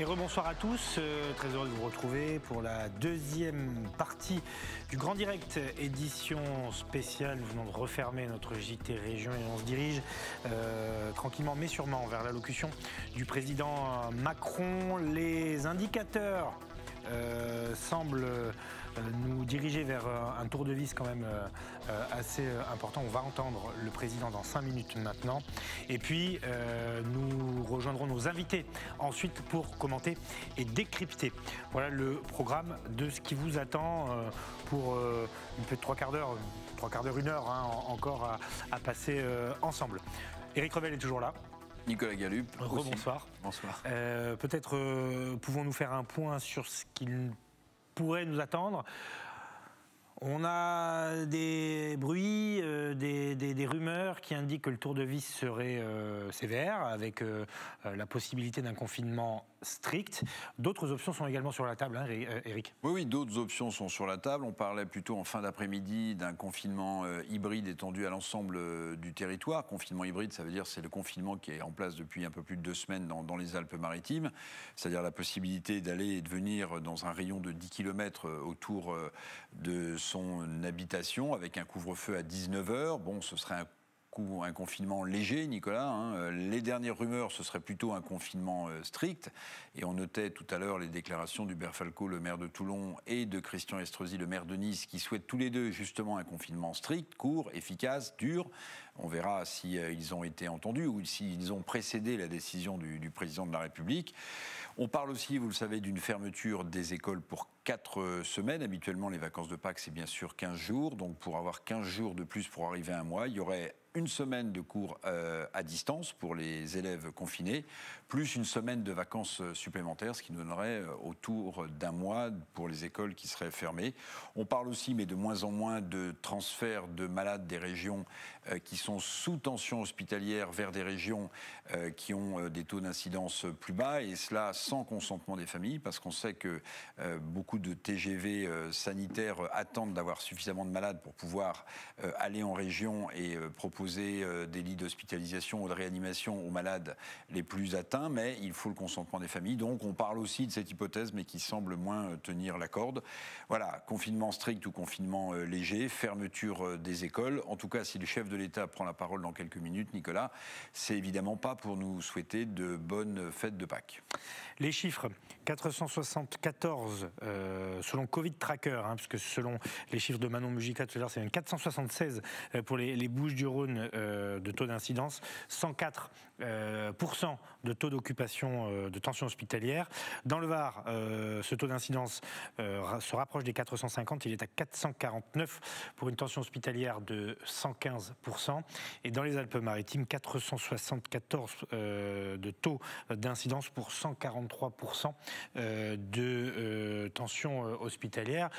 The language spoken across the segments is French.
Et rebonsoir à tous, très heureux de vous retrouver pour la deuxième partie du Grand Direct, édition spéciale. Nous venons de refermer notre JT Région et on se dirige tranquillement mais sûrement vers l'allocution du président Macron. Les indicateurs semblent nous diriger vers un tour de vis quand même assez important. On va entendre le président dans 5 minutes maintenant. Et puis, nous rejoindrons nos invités ensuite pour commenter et décrypter. Voilà le programme de ce qui vous attend pour une petite trois quarts d'heure, une heure encore à passer ensemble. Éric Revel est toujours là. Nicolas Gallup. Rebonsoir. Bonsoir. Peut-être pouvons-nous faire un point sur ce qu'il pourrait nous attendre. On a des bruits, des rumeurs qui indiquent que le tour de vis serait sévère, avec la possibilité d'un confinement strict. D'autres options sont également sur la table, hein, Éric. Oui, d'autres options sont sur la table. On parlait plutôt en fin d'après-midi d'un confinement hybride étendu à l'ensemble du territoire. Confinement hybride, ça veut dire c'est le confinement qui est en place depuis un peu plus de 2 semaines dans les Alpes-Maritimes. C'est-à-dire la possibilité d'aller et de venir dans un rayon de 10 km autour de son habitation avec un couvre-feu à 19h. Bon, ce serait un confinement léger, Nicolas. Hein. Les dernières rumeurs, ce serait plutôt un confinement strict. Et on notait tout à l'heure les déclarations d'Hubert Falco, le maire de Toulon, et de Christian Estrosi, le maire de Nice, qui souhaitent tous les deux justement un confinement strict, court, efficace, dur. On verra si ils ont été entendus ou s'ils ont précédé la décision du président de la République. On parle aussi, vous le savez, d'une fermeture des écoles pour 4 semaines. Habituellement, les vacances de Pâques, c'est bien sûr 15 jours. Donc, pour avoir 15 jours de plus pour arriver à un mois, il y aurait 1 semaine de cours à distance pour les élèves confinés, plus 1 semaine de vacances supplémentaires, ce qui nous donnerait autour d'1 mois pour les écoles qui seraient fermées. On parle aussi, mais de moins en moins, de transfert de malades des régions qui sont sous tension hospitalière vers des régions qui ont des taux d'incidence plus bas, et cela sans consentement des familles, parce qu'on sait que beaucoup de TGV sanitaires attendent d'avoir suffisamment de malades pour pouvoir aller en région et proposer des lits d'hospitalisation ou de réanimation aux malades les plus atteints, mais il faut le consentement des familles. Donc on parle aussi de cette hypothèse, mais qui semble moins tenir la corde. Voilà, confinement strict ou confinement léger, fermeture des écoles. En tout cas, si le chef de l'État prend la parole dans quelques minutes, Nicolas, c'est évidemment pas pour nous souhaiter de bonnes fêtes de Pâques. Les chiffres, 474 selon Covid Tracker, puisque selon les chiffres de Manon Mujica tout à l'heure, c'est 476 pour les Bouches-du-Rhône de taux d'incidence, 104% de taux d'occupation de tension hospitalière. Dans le Var, ce taux d'incidence se rapproche des 450, il est à 449 pour une tension hospitalière de 115%. Et dans les Alpes-Maritimes, 474 de taux d'incidence pour 143% de tension hospitalière.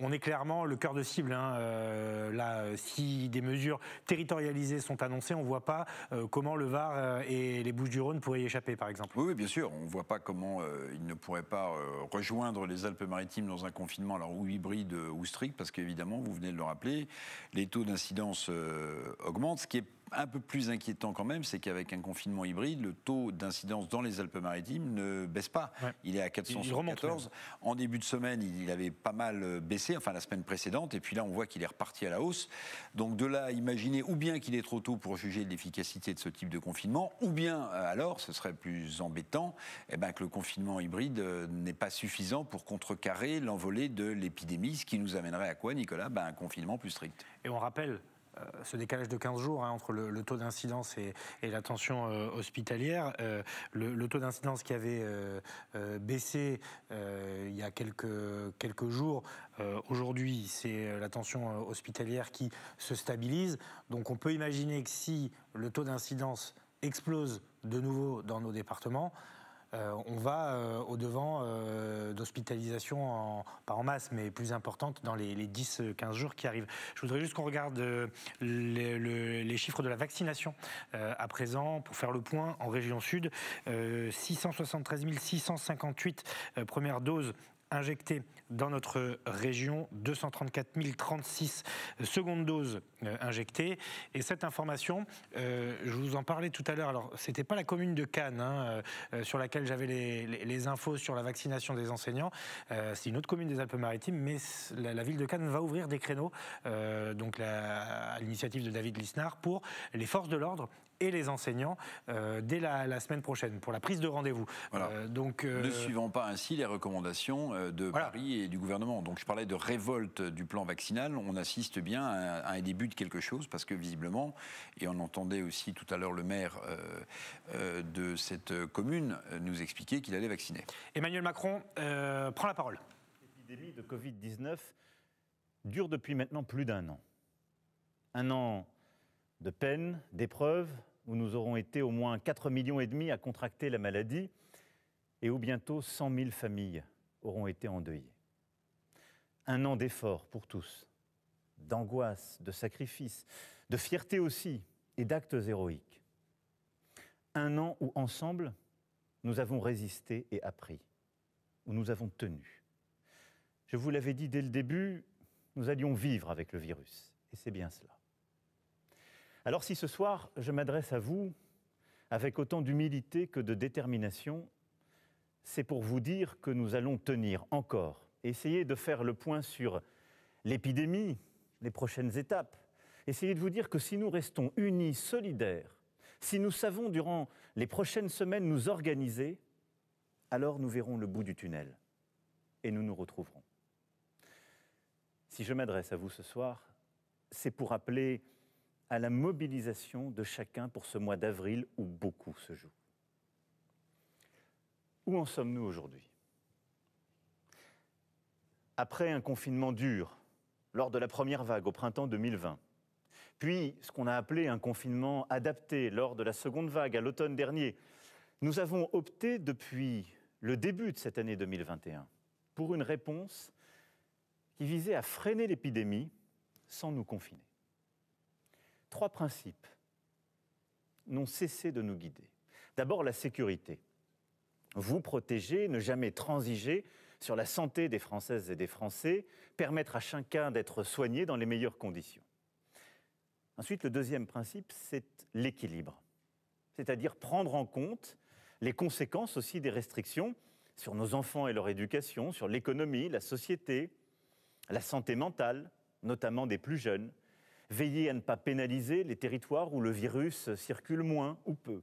On est clairement le cœur de cible. Là, si des mesures territorialisées sont annoncées, on ne voit pas comment le Var et les Bouches-du-Rhône pourraient y échapper, par exemple. Oui, bien sûr. On ne voit pas comment ils ne pourraient pas rejoindre les Alpes-Maritimes dans un confinement, alors ou hybride ou strict, parce qu'évidemment, vous venez de le rappeler, les taux d'incidence augmentent. Ce qui est un peu plus inquiétant quand même, c'est qu'avec un confinement hybride, le taux d'incidence dans les Alpes-Maritimes ne baisse pas. Ouais. Il est à 474. En début de semaine, il avait pas mal baissé, enfin la semaine précédente, et puis là, on voit qu'il est reparti à la hausse. Donc de là à imaginer ou bien qu'il est trop tôt pour juger de l'efficacité de ce type de confinement, ou bien alors, ce serait plus embêtant, que le confinement hybride n'est pas suffisant pour contrecarrer l'envolée de l'épidémie, ce qui nous amènerait à quoi, Nicolas ? Un confinement plus strict. Et on rappelle ce décalage de 15 jours entre le taux d'incidence et la tension hospitalière. Le taux d'incidence qui avait baissé il y a quelques jours, aujourd'hui, c'est la tension hospitalière qui se stabilise. Donc on peut imaginer que si le taux d'incidence explose de nouveau dans nos départements, on va au-devant d'hospitalisation, pas en masse, mais plus importante dans les 10-15 jours qui arrivent. Je voudrais juste qu'on regarde les chiffres de la vaccination à présent, pour faire le point en région sud. 673 658 premières doses injectés dans notre région, 234 036 secondes doses injectées. Et cette information, je vous en parlais tout à l'heure, alors c'était pas la commune de Cannes sur laquelle j'avais les infos sur la vaccination des enseignants, c'est une autre commune des Alpes-Maritimes, mais la ville de Cannes va ouvrir des créneaux, donc à l'initiative de David Lisnard, pour les forces de l'ordre et les enseignants dès la semaine prochaine pour la prise de rendez-vous. Voilà. Ne suivant pas ainsi les recommandations de Paris et du gouvernement. Donc je parlais de révolte du plan vaccinal, on assiste bien à un début de quelque chose parce que visiblement, et on entendait aussi tout à l'heure le maire de cette commune nous expliquer qu'il allait vacciner. Emmanuel Macron prend la parole. L'épidémie de Covid-19 dure depuis maintenant plus d'un an. Un an de peine, d'épreuves, où nous aurons été au moins 4,5 millions à contracter la maladie et où bientôt 100 000 familles auront été endeuillées. Un an d'efforts pour tous, d'angoisse, de sacrifice, de fierté aussi et d'actes héroïques. Un an où ensemble, nous avons résisté et appris, où nous avons tenu. Je vous l'avais dit dès le début, nous allions vivre avec le virus, et c'est bien cela. Alors si ce soir, je m'adresse à vous avec autant d'humilité que de détermination, c'est pour vous dire que nous allons tenir encore, essayer de faire le point sur l'épidémie, les prochaines étapes, essayer de vous dire que si nous restons unis, solidaires, si nous savons durant les prochaines semaines nous organiser, alors nous verrons le bout du tunnel et nous nous retrouverons. Si je m'adresse à vous ce soir, c'est pour appeler à la mobilisation de chacun pour ce mois d'avril où beaucoup se joue. Où en sommes-nous aujourd'hui ? Après un confinement dur, lors de la première vague au printemps 2020, puis ce qu'on a appelé un confinement adapté lors de la seconde vague à l'automne dernier, nous avons opté depuis le début de cette année 2021 pour une réponse qui visait à freiner l'épidémie sans nous confiner. 3 principes n'ont cessé de nous guider. D'abord, la sécurité. Vous protéger, ne jamais transiger sur la santé des Françaises et des Français, permettre à chacun d'être soigné dans les meilleures conditions. Ensuite, le deuxième principe, c'est l'équilibre. C'est-à-dire prendre en compte les conséquences aussi des restrictions sur nos enfants et leur éducation, sur l'économie, la société, la santé mentale, notamment des plus jeunes, veiller à ne pas pénaliser les territoires où le virus circule moins ou peu.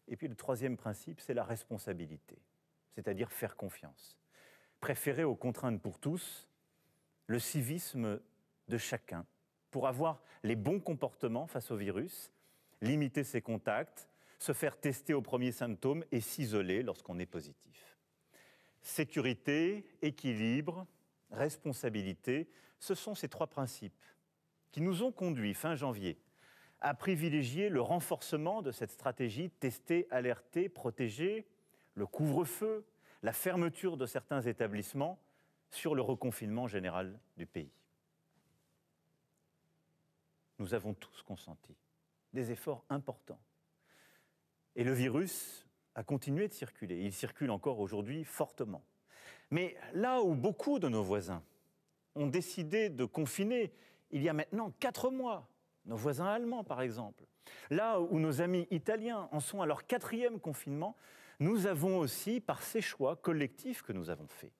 Et puis le troisième principe, c'est la responsabilité, c'est-à-dire faire confiance. Préférer aux contraintes pour tous le civisme de chacun pour avoir les bons comportements face au virus, limiter ses contacts, se faire tester aux premiers symptômes et s'isoler lorsqu'on est positif. Sécurité, équilibre, responsabilité, ce sont ces 3 principes qui nous ont conduits, fin janvier, à privilégier le renforcement de cette stratégie tester, alerter, protéger, le couvre-feu, la fermeture de certains établissements sur le reconfinement général du pays. Nous avons tous consenti des efforts importants. Et le virus a continué de circuler. Il circule encore aujourd'hui fortement. Mais là où beaucoup de nos voisins ont décidé de confiner il y a maintenant 4 mois, nos voisins allemands par exemple, là où nos amis italiens en sont à leur 4e confinement, nous avons aussi, par ces choix collectifs que nous avons faits,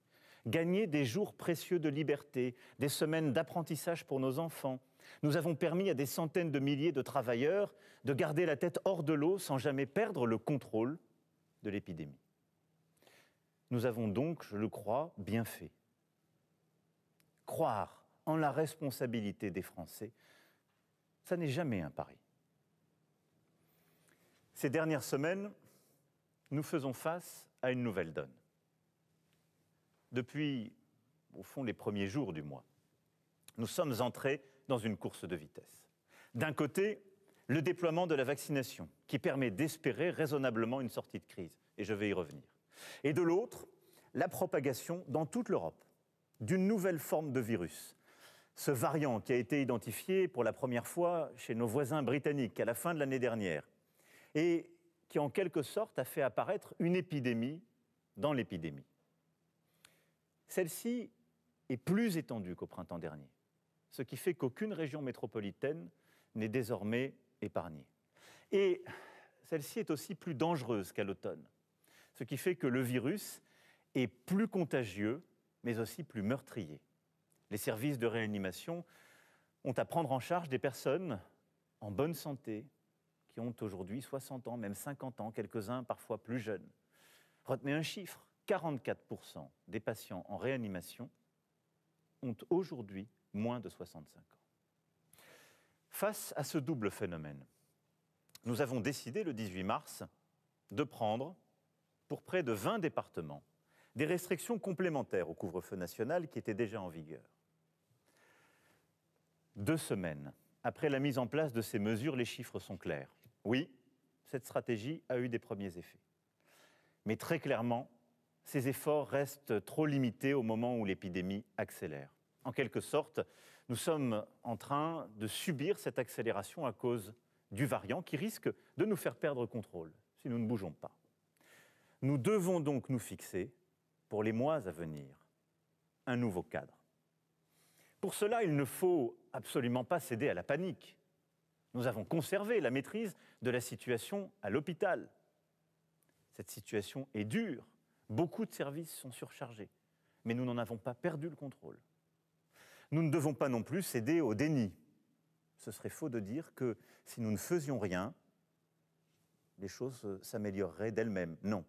gagné des jours précieux de liberté, des semaines d'apprentissage pour nos enfants. Nous avons permis à des centaines de milliers de travailleurs de garder la tête hors de l'eau sans jamais perdre le contrôle de l'épidémie. Nous avons donc, je le crois, bien fait. Croire en la responsabilité des Français, ça n'est jamais un pari. Ces dernières semaines, nous faisons face à une nouvelle donne. Depuis, au fond, les premiers jours du mois, nous sommes entrés dans une course de vitesse. D'un côté, le déploiement de la vaccination, qui permet d'espérer raisonnablement une sortie de crise, et je vais y revenir. Et de l'autre, la propagation dans toute l'Europe d'une nouvelle forme de virus. Ce variant qui a été identifié pour la première fois chez nos voisins britanniques à la fin de l'année dernière et qui en quelque sorte a fait apparaître une épidémie dans l'épidémie. celle-ci est plus étendue qu'au printemps dernier, ce qui fait qu'aucune région métropolitaine n'est désormais épargnée. Et celle-ci est aussi plus dangereuse qu'à l'automne, ce qui fait que le virus est plus contagieux, mais aussi plus meurtrier. Les services de réanimation ont à prendre en charge des personnes en bonne santé, qui ont aujourd'hui 60 ans, même 50 ans, quelques-uns parfois plus jeunes. Retenez un chiffre, 44% des patients en réanimation ont aujourd'hui moins de 65 ans. Face à ce double phénomène, nous avons décidé le 18 mars de prendre, pour près de 20 départements, des restrictions complémentaires au couvre-feu national qui était déjà en vigueur. 2 semaines après la mise en place de ces mesures, les chiffres sont clairs. Oui, cette stratégie a eu des premiers effets. Mais très clairement, ces efforts restent trop limités au moment où l'épidémie accélère. En quelque sorte, nous sommes en train de subir cette accélération à cause du variant qui risque de nous faire perdre contrôle si nous ne bougeons pas. Nous devons donc nous fixer, pour les mois à venir, un nouveau cadre. Pour cela, il ne faut absolument pas céder à la panique. Nous avons conservé la maîtrise de la situation à l'hôpital. Cette situation est dure. Beaucoup de services sont surchargés. Mais nous n'en avons pas perdu le contrôle. Nous ne devons pas non plus céder au déni. Ce serait faux de dire que si nous ne faisions rien, les choses s'amélioreraient d'elles-mêmes. Non.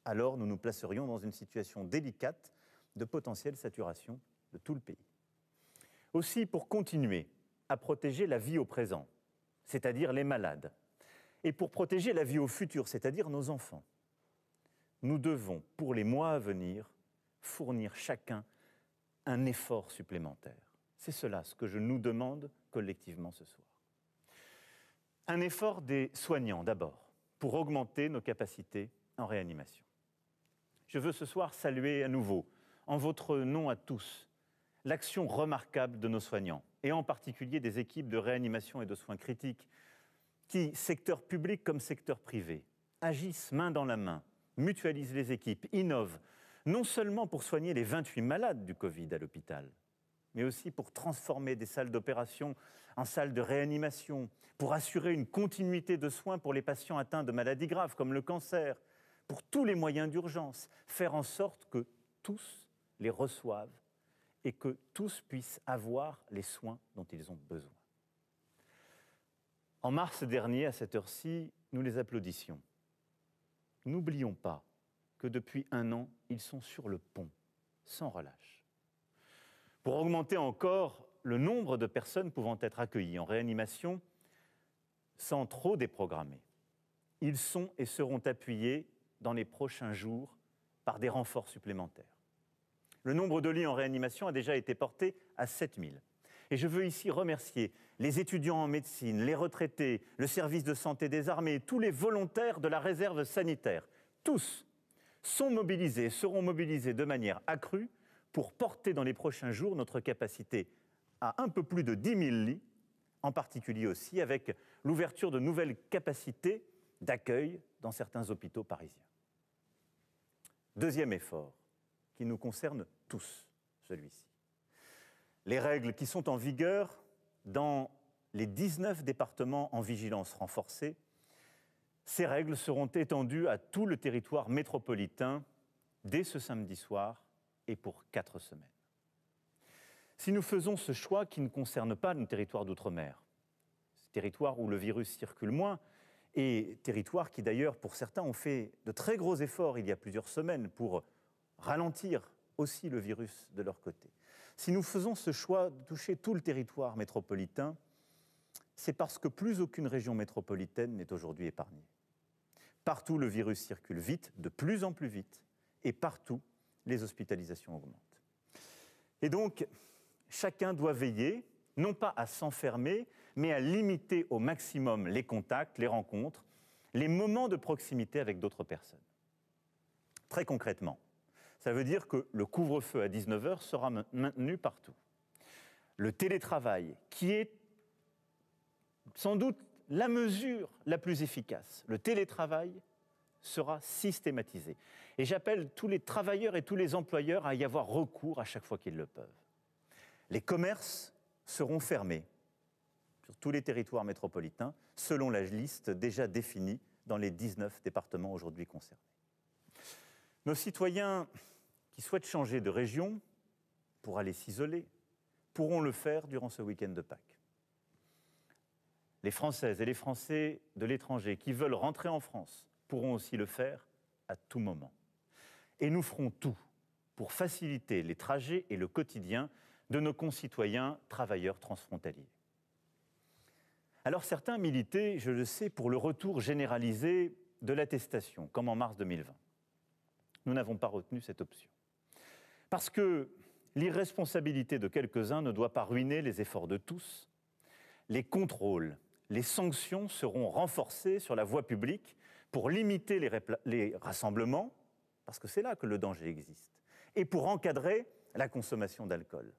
Alors nous nous placerions dans une situation délicate de potentielle saturation de tout le pays. Aussi, pour continuer à protéger la vie au présent, c'est-à-dire les malades, et pour protéger la vie au futur, c'est-à-dire nos enfants, nous devons, pour les mois à venir, fournir chacun un effort supplémentaire. C'est cela ce que je nous demande collectivement ce soir. Un effort des soignants d'abord, pour augmenter nos capacités en réanimation. Je veux ce soir saluer à nouveau, en votre nom à tous, l'action remarquable de nos soignants, et en particulier des équipes de réanimation et de soins critiques, qui, secteur public comme secteur privé, agissent main dans la main, mutualisent les équipes, innovent, non seulement pour soigner les 28 malades du Covid à l'hôpital, mais aussi pour transformer des salles d'opération en salles de réanimation, pour assurer une continuité de soins pour les patients atteints de maladies graves comme le cancer, pour tous les moyens d'urgence, faire en sorte que tous les reçoivent et que tous puissent avoir les soins dont ils ont besoin. En mars dernier, à cette heure-ci, nous les applaudissions. N'oublions pas que depuis 1 an, ils sont sur le pont, sans relâche. Pour augmenter encore le nombre de personnes pouvant être accueillies en réanimation, sans trop déprogrammer, ils sont et seront appuyés dans les prochains jours par des renforts supplémentaires. Le nombre de lits en réanimation a déjà été porté à 7000. Et je veux ici remercier les étudiants en médecine, les retraités, le service de santé des armées, tous les volontaires de la réserve sanitaire. Tous sont mobilisés, seront mobilisés de manière accrue pour porter dans les prochains jours notre capacité à un peu plus de 10 000 lits, en particulier aussi avec l'ouverture de nouvelles capacités d'accueil dans certains hôpitaux parisiens. Deuxième effort, qui nous concerne tous, celui-ci. Les règles qui sont en vigueur dans les 19 départements en vigilance renforcée, ces règles seront étendues à tout le territoire métropolitain dès ce samedi soir et pour 4 semaines. Si nous faisons ce choix qui ne concerne pas nos territoires d'outre-mer, territoires où le virus circule moins, et territoires qui d'ailleurs, pour certains, ont fait de très gros efforts il y a plusieurs semaines pour ralentir aussi le virus de leur côté. Si nous faisons ce choix de toucher tout le territoire métropolitain, c'est parce que plus aucune région métropolitaine n'est aujourd'hui épargnée. Partout, le virus circule vite, de plus en plus vite, et partout, les hospitalisations augmentent. Et donc, chacun doit veiller, non pas à s'enfermer, mais à limiter au maximum les contacts, les rencontres, les moments de proximité avec d'autres personnes. Très concrètement, ça veut dire que le couvre-feu à 19h sera maintenu partout. Le télétravail, qui est sans doute la mesure la plus efficace, le télétravail sera systématisé. Et j'appelle tous les travailleurs et tous les employeurs à y avoir recours à chaque fois qu'ils le peuvent. Les commerces seront fermés sur tous les territoires métropolitains, selon la liste déjà définie dans les 19 départements aujourd'hui concernés. Nos citoyens qui souhaitent changer de région pour aller s'isoler pourront le faire durant ce week-end de Pâques. Les Françaises et les Français de l'étranger qui veulent rentrer en France pourront aussi le faire à tout moment. Et nous ferons tout pour faciliter les trajets et le quotidien de nos concitoyens travailleurs transfrontaliers. Alors certains militaient, je le sais, pour le retour généralisé de l'attestation, comme en mars 2020. Nous n'avons pas retenu cette option. Parce que l'irresponsabilité de quelques-uns ne doit pas ruiner les efforts de tous. Les contrôles, les sanctions seront renforcées sur la voie publique pour limiter les rassemblements, parce que c'est là que le danger existe, et pour encadrer la consommation d'alcool.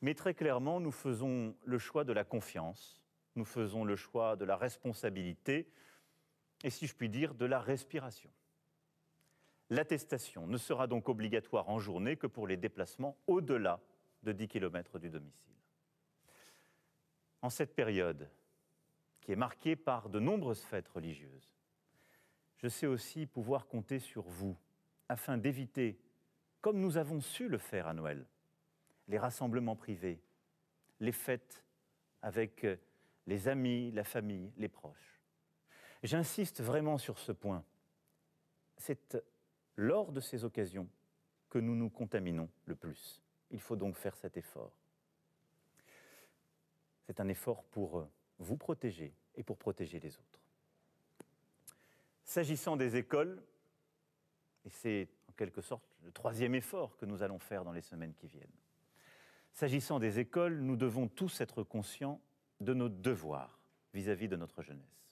Mais très clairement, nous faisons le choix de la confiance, nous faisons le choix de la responsabilité, et si je puis dire, de la respiration. L'attestation ne sera donc obligatoire en journée que pour les déplacements au-delà de 10 km du domicile. En cette période, qui est marquée par de nombreuses fêtes religieuses, je sais aussi pouvoir compter sur vous afin d'éviter, comme nous avons su le faire à Noël, les rassemblements privés, les fêtes avec les amis, la famille, les proches. J'insiste vraiment sur ce point. C'est lors de ces occasions que nous nous contaminons le plus. Il faut donc faire cet effort. C'est un effort pour vous protéger et pour protéger les autres. S'agissant des écoles, et c'est en quelque sorte le troisième effort que nous allons faire dans les semaines qui viennent, s'agissant des écoles, nous devons tous être conscients de nos devoirs vis-à-vis de notre jeunesse.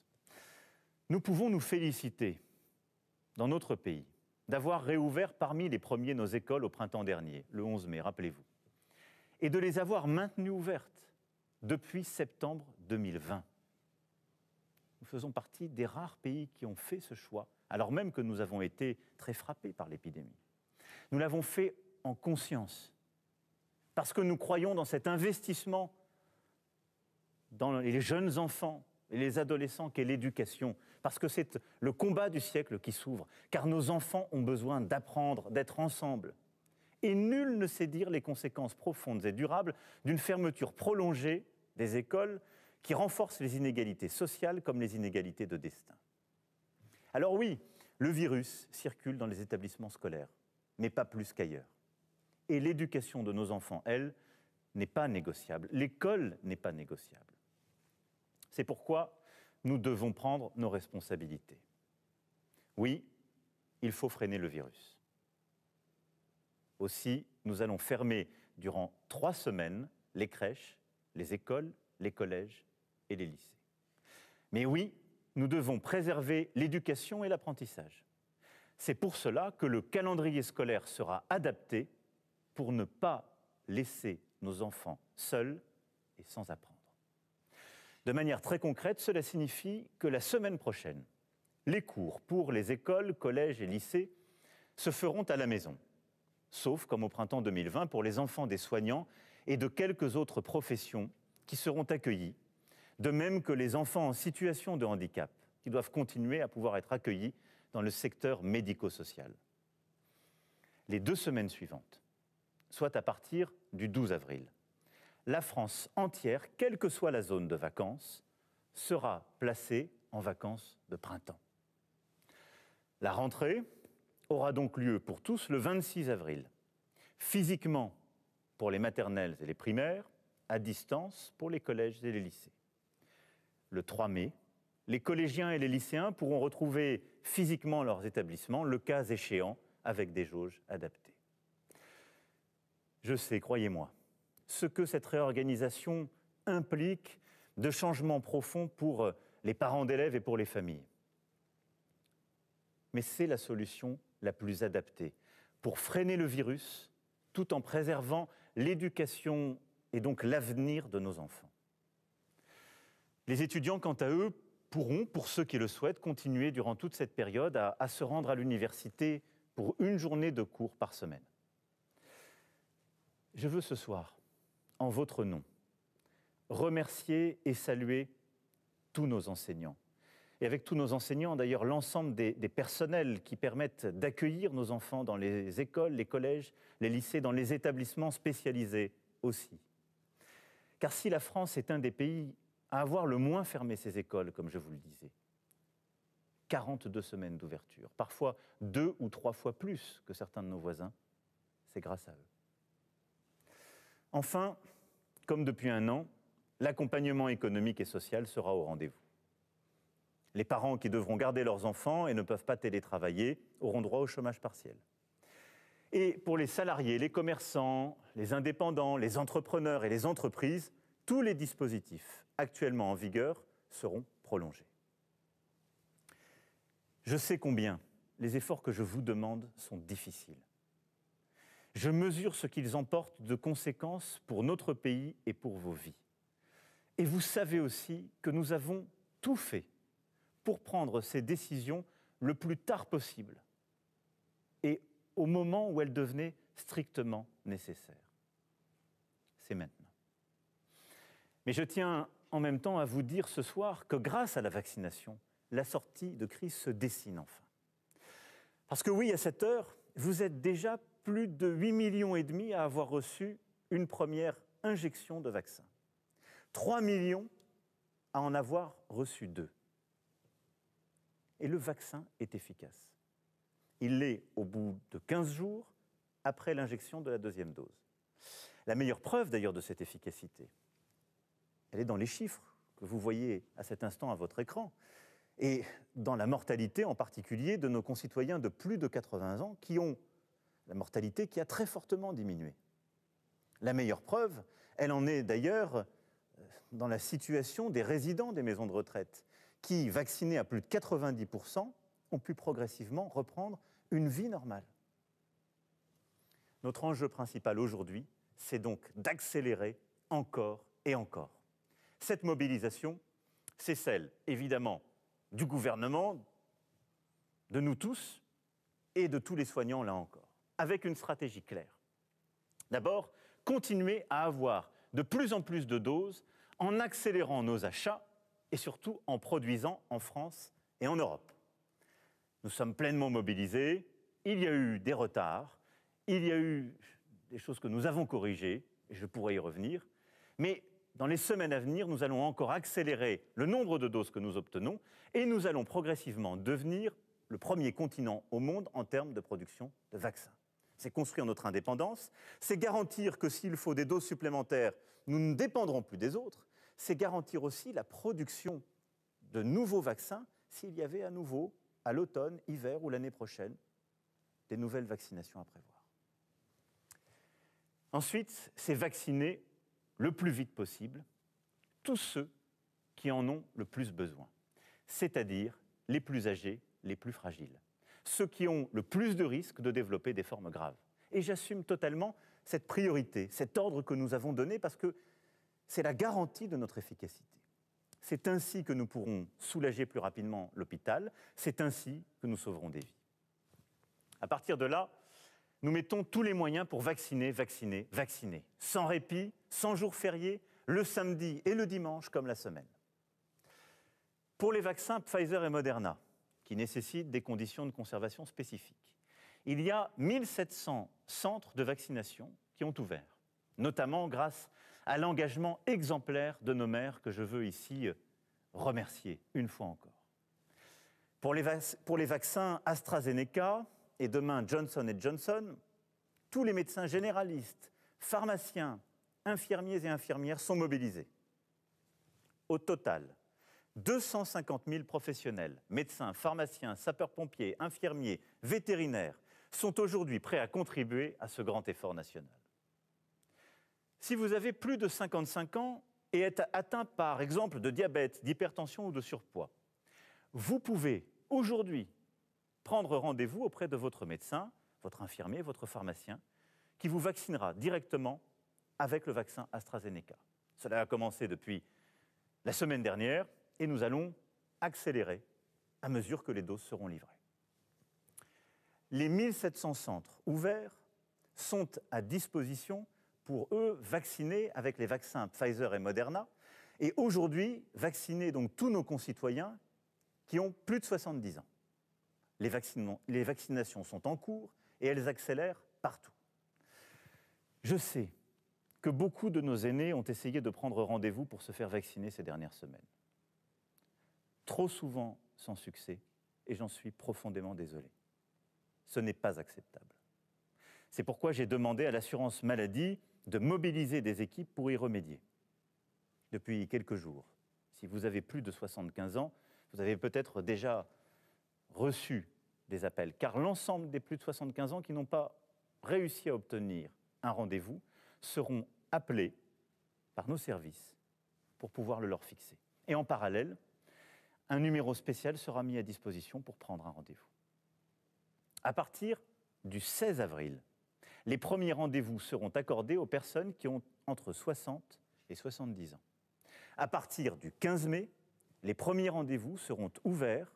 Nous pouvons nous féliciter, dans notre pays, d'avoir réouvert parmi les premiers nos écoles au printemps dernier, le 11 mai, rappelez-vous, et de les avoir maintenues ouvertes depuis septembre 2020. Nous faisons partie des rares pays qui ont fait ce choix, alors même que nous avons été très frappés par l'épidémie. Nous l'avons fait en conscience, parce que nous croyons dans cet investissement dans les jeunes enfants et les adolescents qu'est l'éducation, parce que c'est le combat du siècle qui s'ouvre, car nos enfants ont besoin d'apprendre, d'être ensemble. Et nul ne sait dire les conséquences profondes et durables d'une fermeture prolongée des écoles qui renforce les inégalités sociales comme les inégalités de destin. Alors oui, le virus circule dans les établissements scolaires, mais pas plus qu'ailleurs. Et l'éducation de nos enfants, elle, n'est pas négociable. L'école n'est pas négociable. C'est pourquoi nous devons prendre nos responsabilités. Oui, il faut freiner le virus. Aussi, nous allons fermer durant 3 semaines les crèches, les écoles, les collèges et les lycées. Mais oui, nous devons préserver l'éducation et l'apprentissage. C'est pour cela que le calendrier scolaire sera adapté pour ne pas laisser nos enfants seuls et sans apprendre. De manière très concrète, cela signifie que la semaine prochaine, les cours pour les écoles, collèges et lycées se feront à la maison, sauf comme au printemps 2020 pour les enfants des soignants et de quelques autres professions qui seront accueillis, de même que les enfants en situation de handicap qui doivent continuer à pouvoir être accueillis dans le secteur médico-social. Les 2 semaines suivantes, soit à partir du 12 avril, la France entière, quelle que soit la zone de vacances, sera placée en vacances de printemps. La rentrée aura donc lieu pour tous le 26 avril, physiquement pour les maternelles et les primaires, à distance pour les collèges et les lycées. Le 3 mai, les collégiens et les lycéens pourront retrouver physiquement leurs établissements, le cas échéant, avec des jauges adaptées. Je sais, croyez-moi, ce que cette réorganisation implique de changements profonds pour les parents d'élèves et pour les familles. Mais c'est la solution la plus adaptée pour freiner le virus tout en préservant l'éducation et donc l'avenir de nos enfants. Les étudiants, quant à eux, pourront, pour ceux qui le souhaitent, continuer durant toute cette période à se rendre à l'université pour une journée de cours par semaine. Je veux ce soir, en votre nom, remercier et saluer tous nos enseignants. Et avec tous nos enseignants, d'ailleurs, l'ensemble des personnels qui permettent d'accueillir nos enfants dans les écoles, les collèges, les lycées, dans les établissements spécialisés aussi. Car si la France est un des pays à avoir le moins fermé ses écoles, comme je vous le disais, 42 semaines d'ouverture, parfois 2 ou 3 fois plus que certains de nos voisins, c'est grâce à eux. Enfin, comme depuis un an, l'accompagnement économique et social sera au rendez-vous. Les parents qui devront garder leurs enfants et ne peuvent pas télétravailler auront droit au chômage partiel. Et pour les salariés, les commerçants, les indépendants, les entrepreneurs et les entreprises, tous les dispositifs actuellement en vigueur seront prolongés. Je sais combien les efforts que je vous demande sont difficiles. Je mesure ce qu'ils emportent de conséquences pour notre pays et pour vos vies. Et vous savez aussi que nous avons tout fait pour prendre ces décisions le plus tard possible et au moment où elles devenaient strictement nécessaires. C'est maintenant. Mais je tiens en même temps à vous dire ce soir que grâce à la vaccination, la sortie de crise se dessine enfin. Parce que oui, à cette heure, vous êtes déjà plus de 8,5 millions à avoir reçu une première injection de vaccin. 3 millions à en avoir reçu 2. Et le vaccin est efficace. Il l'est au bout de 15 jours après l'injection de la deuxième dose. La meilleure preuve d'ailleurs de cette efficacité, elle est dans les chiffres que vous voyez à cet instant à votre écran et dans la mortalité en particulier de nos concitoyens de plus de 80 ans qui ont la mortalité qui a très fortement diminué. La meilleure preuve, elle en est d'ailleurs dans la situation des résidents des maisons de retraite qui, vaccinés à plus de 90%, ont pu progressivement reprendre une vie normale. Notre enjeu principal aujourd'hui, c'est donc d'accélérer encore et encore. Cette mobilisation, c'est celle, évidemment, du gouvernement, de nous tous et de tous les soignants, là encore, avec une stratégie claire. D'abord, continuer à avoir de plus en plus de doses en accélérant nos achats et surtout en produisant en France et en Europe. Nous sommes pleinement mobilisés, il y a eu des retards, il y a eu des choses que nous avons corrigées, et je pourrais y revenir, mais dans les semaines à venir, nous allons encore accélérer le nombre de doses que nous obtenons et nous allons progressivement devenir le premier continent au monde en termes de production de vaccins. C'est construire notre indépendance, c'est garantir que s'il faut des doses supplémentaires, nous ne dépendrons plus des autres, c'est garantir aussi la production de nouveaux vaccins s'il y avait à nouveau, à l'automne, hiver ou l'année prochaine, des nouvelles vaccinations à prévoir. Ensuite, c'est vacciner le plus vite possible tous ceux qui en ont le plus besoin, c'est-à-dire les plus âgés, les plus fragiles, ceux qui ont le plus de risques de développer des formes graves. Et j'assume totalement cette priorité, cet ordre que nous avons donné parce que c'est la garantie de notre efficacité. C'est ainsi que nous pourrons soulager plus rapidement l'hôpital, c'est ainsi que nous sauverons des vies. À partir de là, nous mettons tous les moyens pour vacciner, vacciner, vacciner, sans répit, sans jours fériés, le samedi et le dimanche comme la semaine. Pour les vaccins Pfizer et Moderna, qui nécessitent des conditions de conservation spécifiques, il y a 1700 centres de vaccination qui ont ouvert, notamment grâce à l'engagement exemplaire de nos maires que je veux ici remercier une fois encore. Pour les vaccins AstraZeneca et demain Johnson & Johnson, tous les médecins généralistes, pharmaciens, infirmiers et infirmières sont mobilisés. Au total, 250 000 professionnels, médecins, pharmaciens, sapeurs-pompiers, infirmiers, vétérinaires, sont aujourd'hui prêts à contribuer à ce grand effort national. Si vous avez plus de 55 ans et êtes atteint par exemple de diabète, d'hypertension ou de surpoids, vous pouvez aujourd'hui prendre rendez-vous auprès de votre médecin, votre infirmier, votre pharmacien, qui vous vaccinera directement avec le vaccin AstraZeneca. Cela a commencé depuis la semaine dernière et nous allons accélérée à mesure que les doses seront livrées. Les 1700 centres ouverts sont à disposition pour eux vacciner avec les vaccins Pfizer et Moderna et aujourd'hui vacciner donc tous nos concitoyens qui ont plus de 70 ans. Les vaccinations sont en cours et elles accélèrent partout. Je sais que beaucoup de nos aînés ont essayé de prendre rendez-vous pour se faire vacciner ces dernières semaines. Trop souvent sans succès, et j'en suis profondément désolé. Ce n'est pas acceptable. C'est pourquoi j'ai demandé à l'assurance maladie de mobiliser des équipes pour y remédier. Depuis quelques jours, si vous avez plus de 75 ans, vous avez peut-être déjà reçu des appels, car l'ensemble des plus de 75 ans qui n'ont pas réussi à obtenir un rendez-vous seront appelés par nos services pour pouvoir le leur fixer. Et en parallèle, un numéro spécial sera mis à disposition pour prendre un rendez-vous. À partir du 16 avril, les premiers rendez-vous seront accordés aux personnes qui ont entre 60 et 70 ans. À partir du 15 mai, les premiers rendez-vous seront ouverts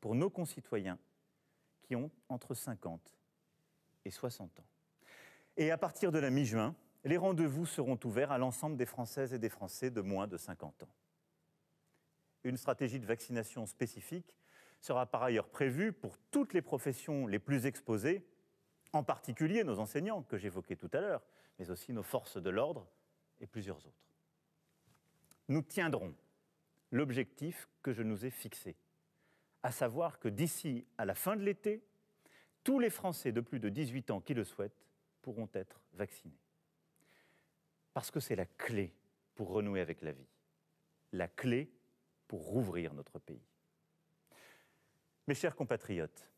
pour nos concitoyens qui ont entre 50 et 60 ans. Et à partir de la mi-juin, les rendez-vous seront ouverts à l'ensemble des Françaises et des Français de moins de 50 ans. Une stratégie de vaccination spécifique sera par ailleurs prévue pour toutes les professions les plus exposées, en particulier nos enseignants que j'évoquais tout à l'heure, mais aussi nos forces de l'ordre et plusieurs autres. Nous tiendrons l'objectif que je nous ai fixé, à savoir que d'ici à la fin de l'été, tous les Français de plus de 18 ans qui le souhaitent pourront être vaccinés. Parce que c'est la clé pour renouer avec la vie, la clé pour rouvrir notre pays. Mes chers compatriotes,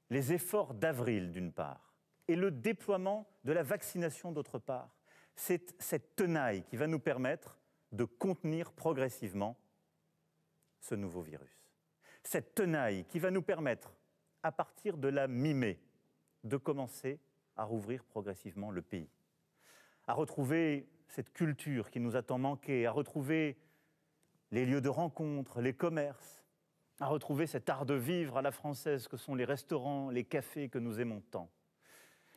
les efforts d'avril d'une part et le déploiement de la vaccination d'autre part, c'est cette tenaille qui va nous permettre de contenir progressivement ce nouveau virus. Cette tenaille qui va nous permettre, à partir de la mi-mai, de commencer à rouvrir progressivement le pays, à retrouver cette culture qui nous a tant manqué, à retrouver les lieux de rencontre, les commerces, à retrouver cet art de vivre à la française que sont les restaurants, les cafés que nous aimons tant.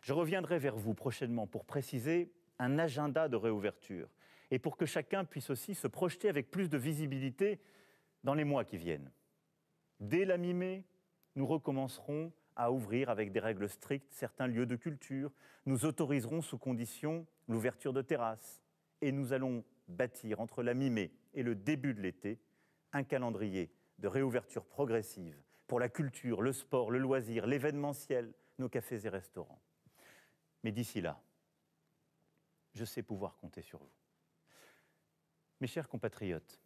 Je reviendrai vers vous prochainement pour préciser un agenda de réouverture et pour que chacun puisse aussi se projeter avec plus de visibilité dans les mois qui viennent. Dès la mi-mai, nous recommencerons à ouvrir avec des règles strictes certains lieux de culture. Nous autoriserons sous condition l'ouverture de terrasses et nous allons bâtir entre la mi-mai et le début de l'été un calendrier de réouverture progressive pour la culture, le sport, le loisir, l'événementiel, nos cafés et restaurants. Mais d'ici là, je sais pouvoir compter sur vous. Mes chers compatriotes,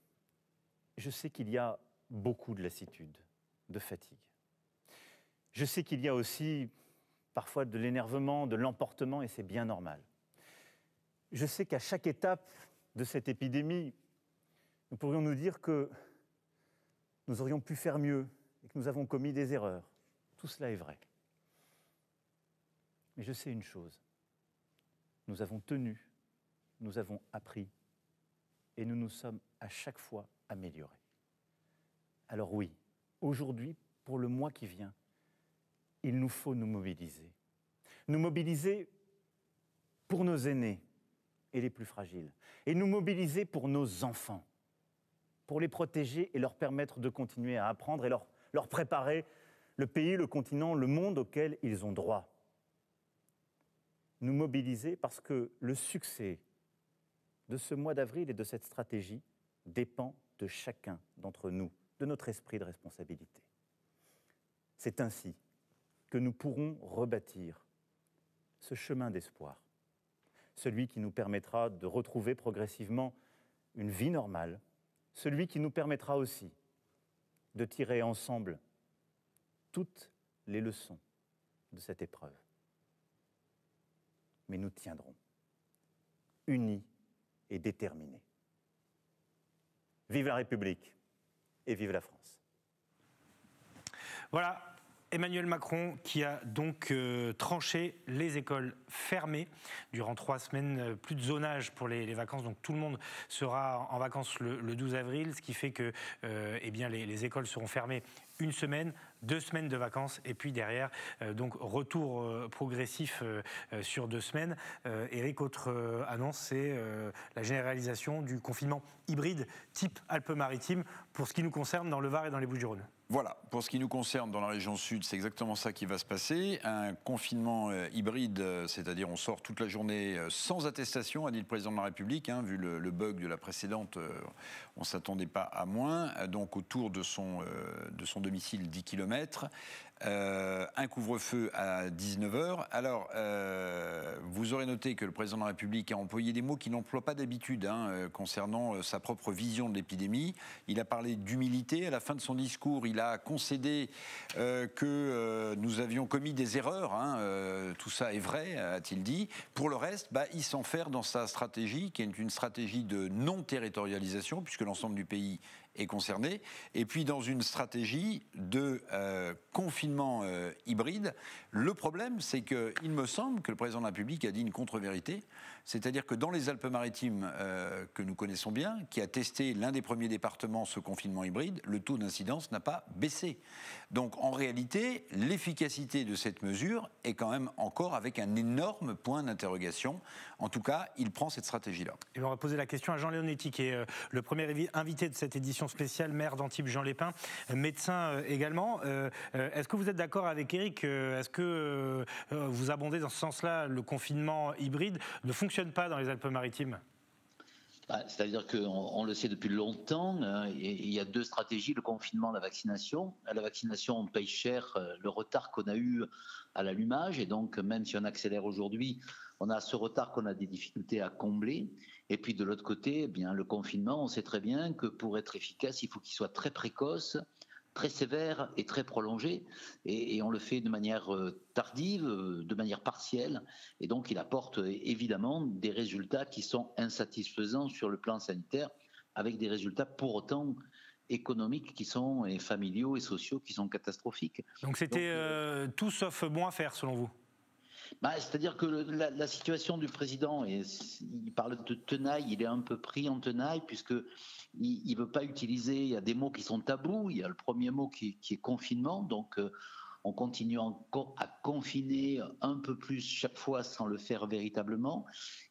je sais qu'il y a beaucoup de lassitude, de fatigue. Je sais qu'il y a aussi parfois de l'énervement, de l'emportement, et c'est bien normal. Je sais qu'à chaque étape de cette épidémie, nous pourrions nous dire que nous aurions pu faire mieux et que nous avons commis des erreurs. Tout cela est vrai. Mais je sais une chose, nous avons tenu, nous avons appris et nous nous sommes à chaque fois améliorés. Alors oui, aujourd'hui, pour le mois qui vient, il nous faut nous mobiliser. Nous mobiliser pour nos aînés et les plus fragiles. Et nous mobiliser pour nos enfants, pour les protéger et leur permettre de continuer à apprendre et leur préparer le pays, le continent, le monde auquel ils ont droit. Nous mobiliser parce que le succès de ce mois d'avril et de cette stratégie dépend de chacun d'entre nous, de notre esprit de responsabilité. C'est ainsi que nous pourrons rebâtir ce chemin d'espoir, celui qui nous permettra de retrouver progressivement une vie normale, celui qui nous permettra aussi de tirer ensemble toutes les leçons de cette épreuve. Mais nous tiendrons, unis et déterminés. Vive la République et vive la France. Voilà. Emmanuel Macron qui a donc tranché les écoles fermées durant 3 semaines, plus de zonage pour les vacances, donc tout le monde sera en vacances le 12 avril, ce qui fait que eh bien, les écoles seront fermées une semaine, 2 semaines de vacances et puis derrière, donc retour progressif sur 2 semaines. Éric, autre annonce, c'est la généralisation du confinement hybride type Alpes-Maritimes pour ce qui nous concerne dans le Var et dans les Bouches-du-Rhône. Voilà, pour ce qui nous concerne dans la région sud, c'est exactement ça qui va se passer. Un confinement hybride, c'est-à-dire on sort toute la journée sans attestation, a dit le président de la République, hein, vu le bug de la précédente, on ne s'attendait pas à moins, donc autour de son domicile 10 km. Un couvre-feu à 19h. Alors, vous aurez noté que le président de la République a employé des mots qu'il n'emploie pas d'habitude concernant sa propre vision de l'épidémie. Il a parlé d'humilité. À la fin de son discours, il a concédé que nous avions commis des erreurs. Tout ça est vrai, a-t-il dit. Pour le reste, il s'enferre dans sa stratégie, qui est une stratégie de non-territorialisation, puisque l'ensemble du pays est concerné, et puis dans une stratégie de confinement hybride. Le problème, c'est qu'il me semble que le président de la République a dit une contre-vérité, c'est-à-dire que dans les Alpes-Maritimes que nous connaissons bien, qui a testé l'un des premiers départements ce confinement hybride, le taux d'incidence n'a pas baissé. Donc en réalité, l'efficacité de cette mesure est quand même encore avec un énorme point d'interrogation. En tout cas, il prend cette stratégie-là. Et on va poser la question à Jean Leonetti, qui est le premier invité de cette édition spéciale, maire d'Antibes Jean Lépin, médecin également. Est-ce que vous êtes d'accord avec Éric? Est-ce que vous abondez dans ce sens-là? Le confinement hybride ne fonctionne pas dans les Alpes-Maritimes? C'est-à-dire qu'on le sait depuis longtemps, il y a 2 stratégies, le confinement, la vaccination. À la vaccination, on paye cher le retard qu'on a eu à l'allumage, et donc même si on accélère aujourd'hui, on a ce retard qu'on a des difficultés à combler. Et puis de l'autre côté, eh bien, le confinement, on sait très bien que pour être efficace, il faut qu'il soit très précoce, très sévère et très prolongé, et on le fait de manière tardive, de manière partielle, et donc il apporte évidemment des résultats qui sont insatisfaisants sur le plan sanitaire, avec des résultats pour autant économiques qui sont, et familiaux et sociaux qui sont catastrophiques. Donc c'était tout sauf bon à faire selon vous? C'est-à-dire que la situation du président, il parle de tenaille, il est un peu pris en tenaille, puisqu'il ne veut pas utiliser, il y a des mots qui sont tabous, il y a le premier mot qui est confinement, donc on continue encore à confiner un peu plus chaque fois sans le faire véritablement,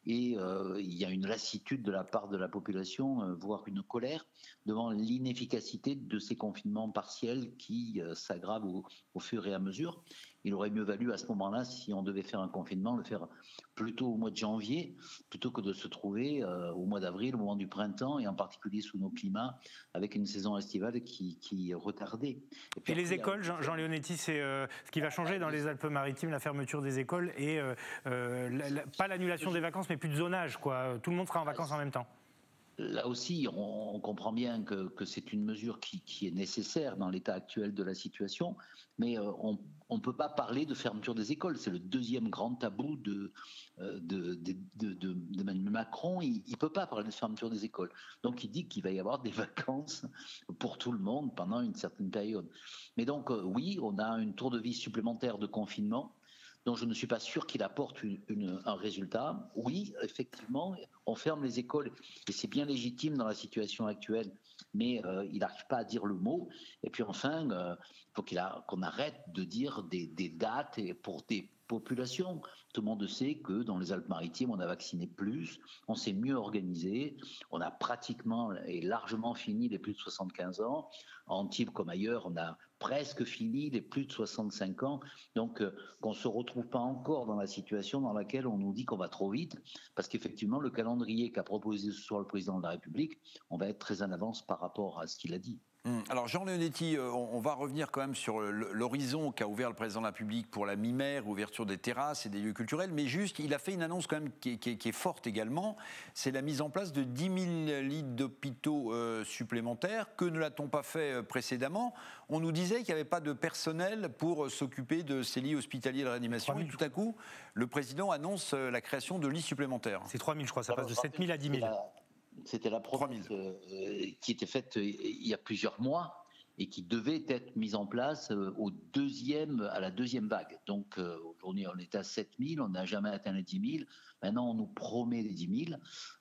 et il y a une lassitude de la part de la population, voire une colère, devant l'inefficacité de ces confinements partiels qui s'aggravent au fur et à mesure. Il aurait mieux valu à ce moment-là, si on devait faire un confinement, le faire plutôt au mois de janvier, plutôt que de se trouver au mois d'avril, au moment du printemps, et en particulier sous nos climats, avec une saison estivale qui est retardée. Et les écoles, Jean Leonetti, c'est ce qui va changer dans les Alpes-Maritimes, la fermeture des écoles, et pas l'annulation des vacances, mais plus de zonage, quoi. Tout le monde sera en vacances en même temps. Là aussi, on comprend bien que c'est une mesure qui est nécessaire dans l'état actuel de la situation, mais on ne peut pas parler de fermeture des écoles. C'est le deuxième grand tabou d'Emmanuel Macron. Il ne peut pas parler de fermeture des écoles. Donc il dit qu'il va y avoir des vacances pour tout le monde pendant une certaine période. Mais donc oui, on a une tour de vis supplémentaire de confinement, dont je ne suis pas sûr qu'il apporte un résultat. Oui, effectivement, on ferme les écoles, et c'est bien légitime dans la situation actuelle, mais il n'arrive pas à dire le mot. Et puis enfin, il faut qu'on arrête de dire des dates pour des populations. Tout le monde sait que dans les Alpes-Maritimes, on a vacciné plus, on s'est mieux organisé, on a pratiquement et largement fini les plus de 75 ans. En Antibes comme ailleurs, on a presque fini les plus de 65 ans. Donc, qu'on ne se retrouve pas encore dans la situation dans laquelle on nous dit qu'on va trop vite, parce qu'effectivement, le calendrier qu'a proposé ce soir le président de la République, on va être très en avance par rapport à ce qu'il a dit. Alors Jean Leonetti, on va revenir quand même sur l'horizon qu'a ouvert le président de la République pour la mi-mer, ouverture des terrasses et des lieux culturels, mais juste, il a fait une annonce quand même qui est forte également, c'est la mise en place de 10 000 lits d'hôpitaux supplémentaires. Que ne l'a-t-on pas fait précédemment? On nous disait qu'il n'y avait pas de personnel pour s'occuper de ces lits hospitaliers de réanimation, et tout à coup, le président annonce la création de lits supplémentaires. C'est 3 000, je crois, ça passe de 7 000 à 10 000. C'était la promesse qui était faite il y a plusieurs mois et qui devait être mise en place à la deuxième vague. Donc aujourd'hui, on est à 7 000, on n'a jamais atteint les 10 000. Maintenant, on nous promet les 10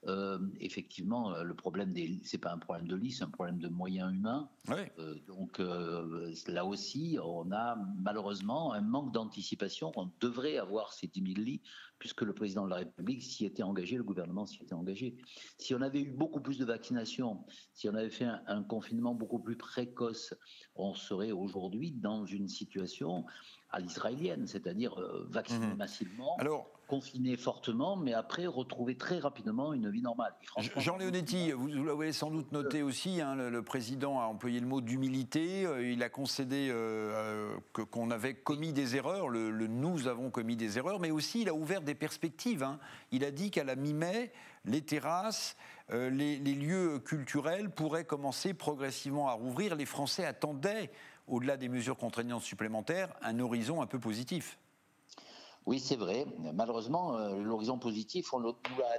000. Effectivement, le problème, c'est pas un problème de lit, c'est un problème de moyens humains. Ouais. Donc là aussi, on a malheureusement un manque d'anticipation. On devrait avoir ces 10 000 lits, puisque le président de la République s'y était engagé, le gouvernement s'y était engagé. Si on avait eu beaucoup plus de vaccination, si on avait fait un confinement beaucoup plus précoce, on serait aujourd'hui dans une situation à l'israélienne, c'est-à-dire vacciner massivement, confiner fortement, mais après retrouver très rapidement une vie normale. Jean Leonetti, vous l'avez sans doute noté aussi, hein, le président a employé le mot d'humilité, il a concédé qu'on avait commis des erreurs, nous avons commis des erreurs, mais aussi il a ouvert des perspectives. Hein. Il a dit qu'à la mi-mai, les terrasses, les lieux culturels pourraient commencer progressivement à rouvrir. Les Français attendaient, au-delà des mesures contraignantes supplémentaires, un horizon un peu positif. Oui, c'est vrai. Malheureusement, l'horizon positif, on l'a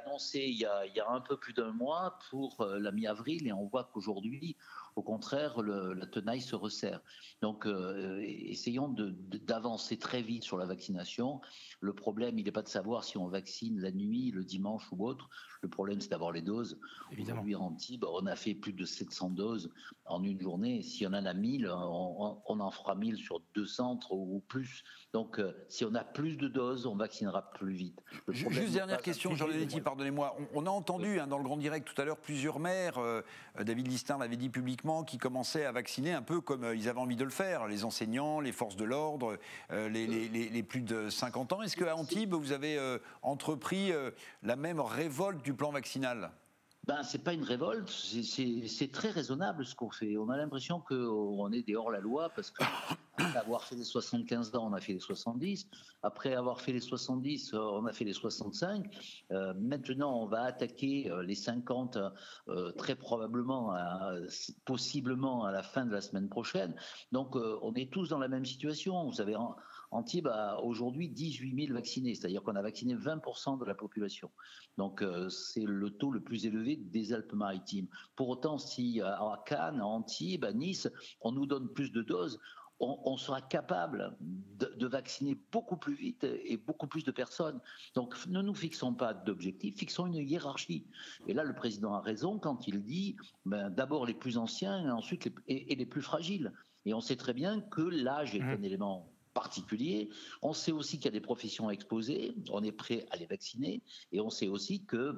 annoncé il y a un peu plus d'un mois pour la mi-avril, et on voit qu'aujourd'hui, au contraire, la tenaille se resserre. Donc, essayons d'avancer très vite sur la vaccination. Le problème, il n'est pas de savoir si on vaccine la nuit, le dimanche ou autre. Le problème, c'est d'avoir les doses. Aujourd'hui, en Antibes, on a fait plus de 700 doses en une journée. Si on en a 1000, on en fera 1000 sur 2 centres ou plus. Donc, si on a plus de doses, on vaccinera plus vite. Juste dernière question, Jean Leonetti, pardonnez-moi. On a entendu dans le Grand Direct tout à l'heure plusieurs maires, David Listin l'avait dit publiquement, qui commençaient à vacciner un peu comme ils avaient envie de le faire, les enseignants, les forces de l'ordre, les plus de 50 ans. Est-ce qu'à Antibes, vous avez entrepris la même révolte du plan vaccinal ? C'est pas une révolte, c'est très raisonnable ce qu'on fait. On a l'impression qu'on est des hors-la-loi parce qu'après avoir fait les 75 ans, on a fait les 70. Après avoir fait les 70, on a fait les 65. Maintenant, on va attaquer les 50 très probablement, possiblement à la fin de la semaine prochaine. Donc, on est tous dans la même situation. Vous savez, Antibes a aujourd'hui 18 000 vaccinés, c'est-à-dire qu'on a vacciné 20% de la population. Donc c'est le taux le plus élevé des Alpes-Maritimes. Pour autant, si à Cannes, à Antibes, à Nice, on nous donne plus de doses, on sera capable de vacciner beaucoup plus vite et beaucoup plus de personnes. Donc ne nous fixons pas d'objectifs, fixons une hiérarchie. Et là, le président a raison quand il dit d'abord les plus anciens et ensuite les plus fragiles. Et on sait très bien que l'âge est un élément particulier. On sait aussi qu'il y a des professions exposées, on est prêt à les vacciner, et on sait aussi que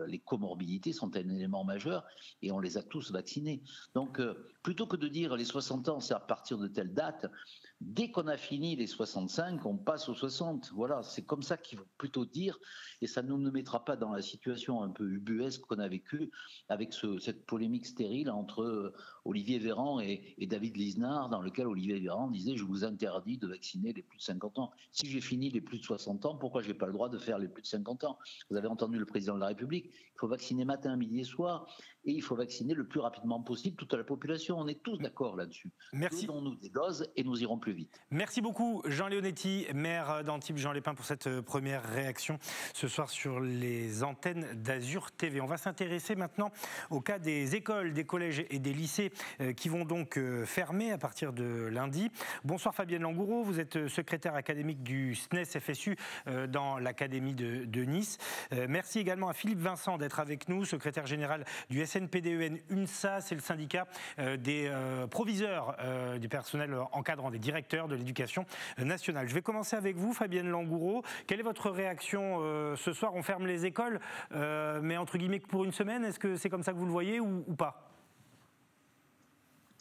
les comorbidités sont un élément majeur, et on les a tous vaccinés. Donc, plutôt que de dire les 60 ans, c'est à partir de telle date, dès qu'on a fini les 65, on passe aux 60. Voilà, c'est comme ça qu'il faut plutôt dire, et ça ne nous mettra pas dans la situation un peu ubuesque qu'on a vécue avec cette polémique stérile entre Olivier Véran et David Lisnard, dans lequel Olivier Véran disait « je vous interdis de vacciner les plus de 50 ans. Si j'ai fini les plus de 60 ans, pourquoi je n'ai pas le droit de faire les plus de 50 ans ?» Vous avez entendu le président de la République, il faut vacciner matin, midi et soir, et il faut vacciner le plus rapidement possible toute la population. On est tous d'accord là-dessus. Merci. Donnons-nous des doses et nous irons plus vite. Merci beaucoup Jean Leonetti, maire d'Antibes, Jean Lépin, pour cette première réaction ce soir sur les antennes d'Azur TV. On va s'intéresser maintenant au cas des écoles, des collèges et des lycées qui vont donc fermer à partir de lundi. Bonsoir Fabienne Langoureau, vous êtes secrétaire académique du SNES-FSU dans l'Académie de Nice. Merci également à Philippe Vincent d'être avec nous, secrétaire général du SNPDEN UNSA, c'est le syndicat des proviseurs du personnel encadrant, des directeurs de l'éducation nationale. Je vais commencer avec vous, Fabienne Langoureau. Quelle est votre réaction ce soir? On ferme les écoles, mais entre guillemets pour une semaine. Est-ce que c'est comme ça que vous le voyez ou pas?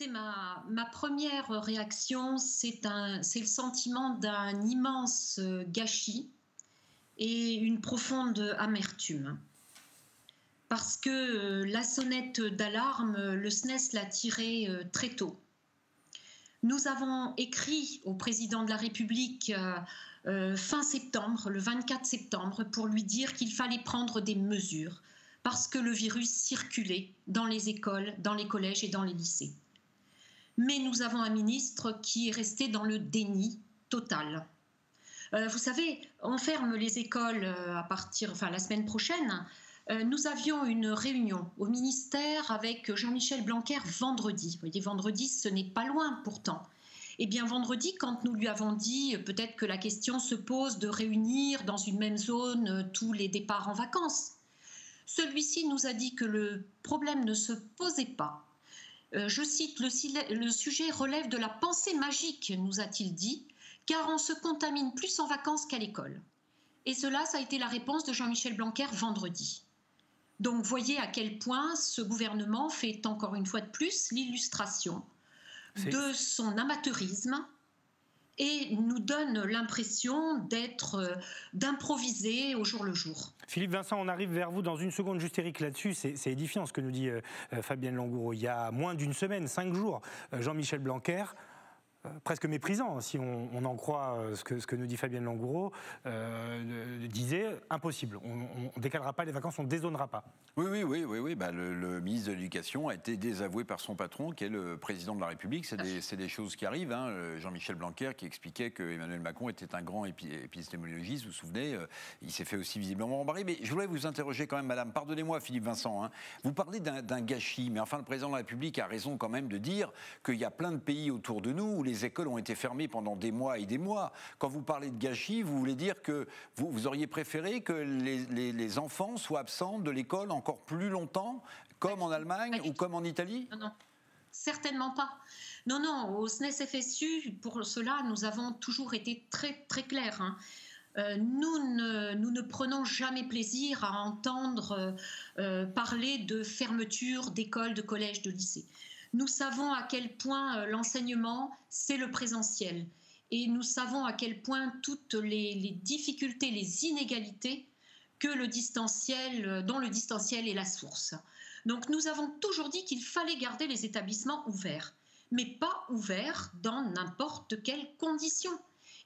Ma première réaction, c'est le sentiment d'un immense gâchis et une profonde amertume. Parce que la sonnette d'alarme, le SNES l'a tirée très tôt. Nous avons écrit au président de la République fin septembre, le 24 septembre, pour lui dire qu'il fallait prendre des mesures parce que le virus circulait dans les écoles, dans les collèges et dans les lycées. Mais nous avons un ministre qui est resté dans le déni total. Vous savez, on ferme les écoles la semaine prochaine. Nous avions une réunion au ministère avec Jean-Michel Blanquer vendredi. Vous voyez, vendredi, ce n'est pas loin pourtant. Eh bien, vendredi, quand nous lui avons dit peut-être que la question se pose de réunir dans une même zone tous les départs en vacances, celui-ci nous a dit que le problème ne se posait pas. Je cite, le sujet relève de la pensée magique, nous a-t-il dit, car on se contamine plus en vacances qu'à l'école. Et cela, ça a été la réponse de Jean-Michel Blanquer vendredi. Donc, voyez à quel point ce gouvernement fait encore une fois de plus l'illustration de son amateurisme et nous donne l'impression d'improviser au jour le jour. Philippe Vincent, on arrive vers vous dans une seconde. Juste Eric, là-dessus, c'est édifiant ce que nous dit Fabienne Langourou. Il y a moins d'une semaine, 5 jours, Jean-Michel Blanquer, presque méprisant, si on en croit ce que nous dit Fabienne Langourou, disait impossible. On ne décalera pas les vacances, on ne dézonera pas. Oui. Bah, le ministre de l'Éducation a été désavoué par son patron, qui est le président de la République. C'est des choses qui arrivent. Hein. Jean-Michel Blanquer qui expliquait que Emmanuel Macron était un grand épistémologiste, vous vous souvenez, il s'est fait aussi visiblement embarrer. Mais je voulais vous interroger quand même, madame, pardonnez-moi Philippe Vincent, hein. Vous parlez d'un gâchis, mais enfin le président de la République a raison quand même de dire qu'il y a plein de pays autour de nous où les écoles ont été fermées pendant des mois et des mois. Quand vous parlez de gâchis, vous voulez dire que vous auriez préféré que les enfants soient absents de l'école encore plus longtemps, comme en Allemagne ou comme en Italie ? Non, certainement pas. Non, au SNES-FSU, pour cela, nous avons toujours été très, très clairs. Hein. Nous ne prenons jamais plaisir à entendre parler de fermeture d'écoles, de collèges, de lycées. Nous savons à quel point l'enseignement, c'est le présentiel. Et nous savons à quel point toutes les difficultés, les inégalités dont le distanciel est la source. Donc nous avons toujours dit qu'il fallait garder les établissements ouverts, mais pas ouverts dans n'importe quelles conditions.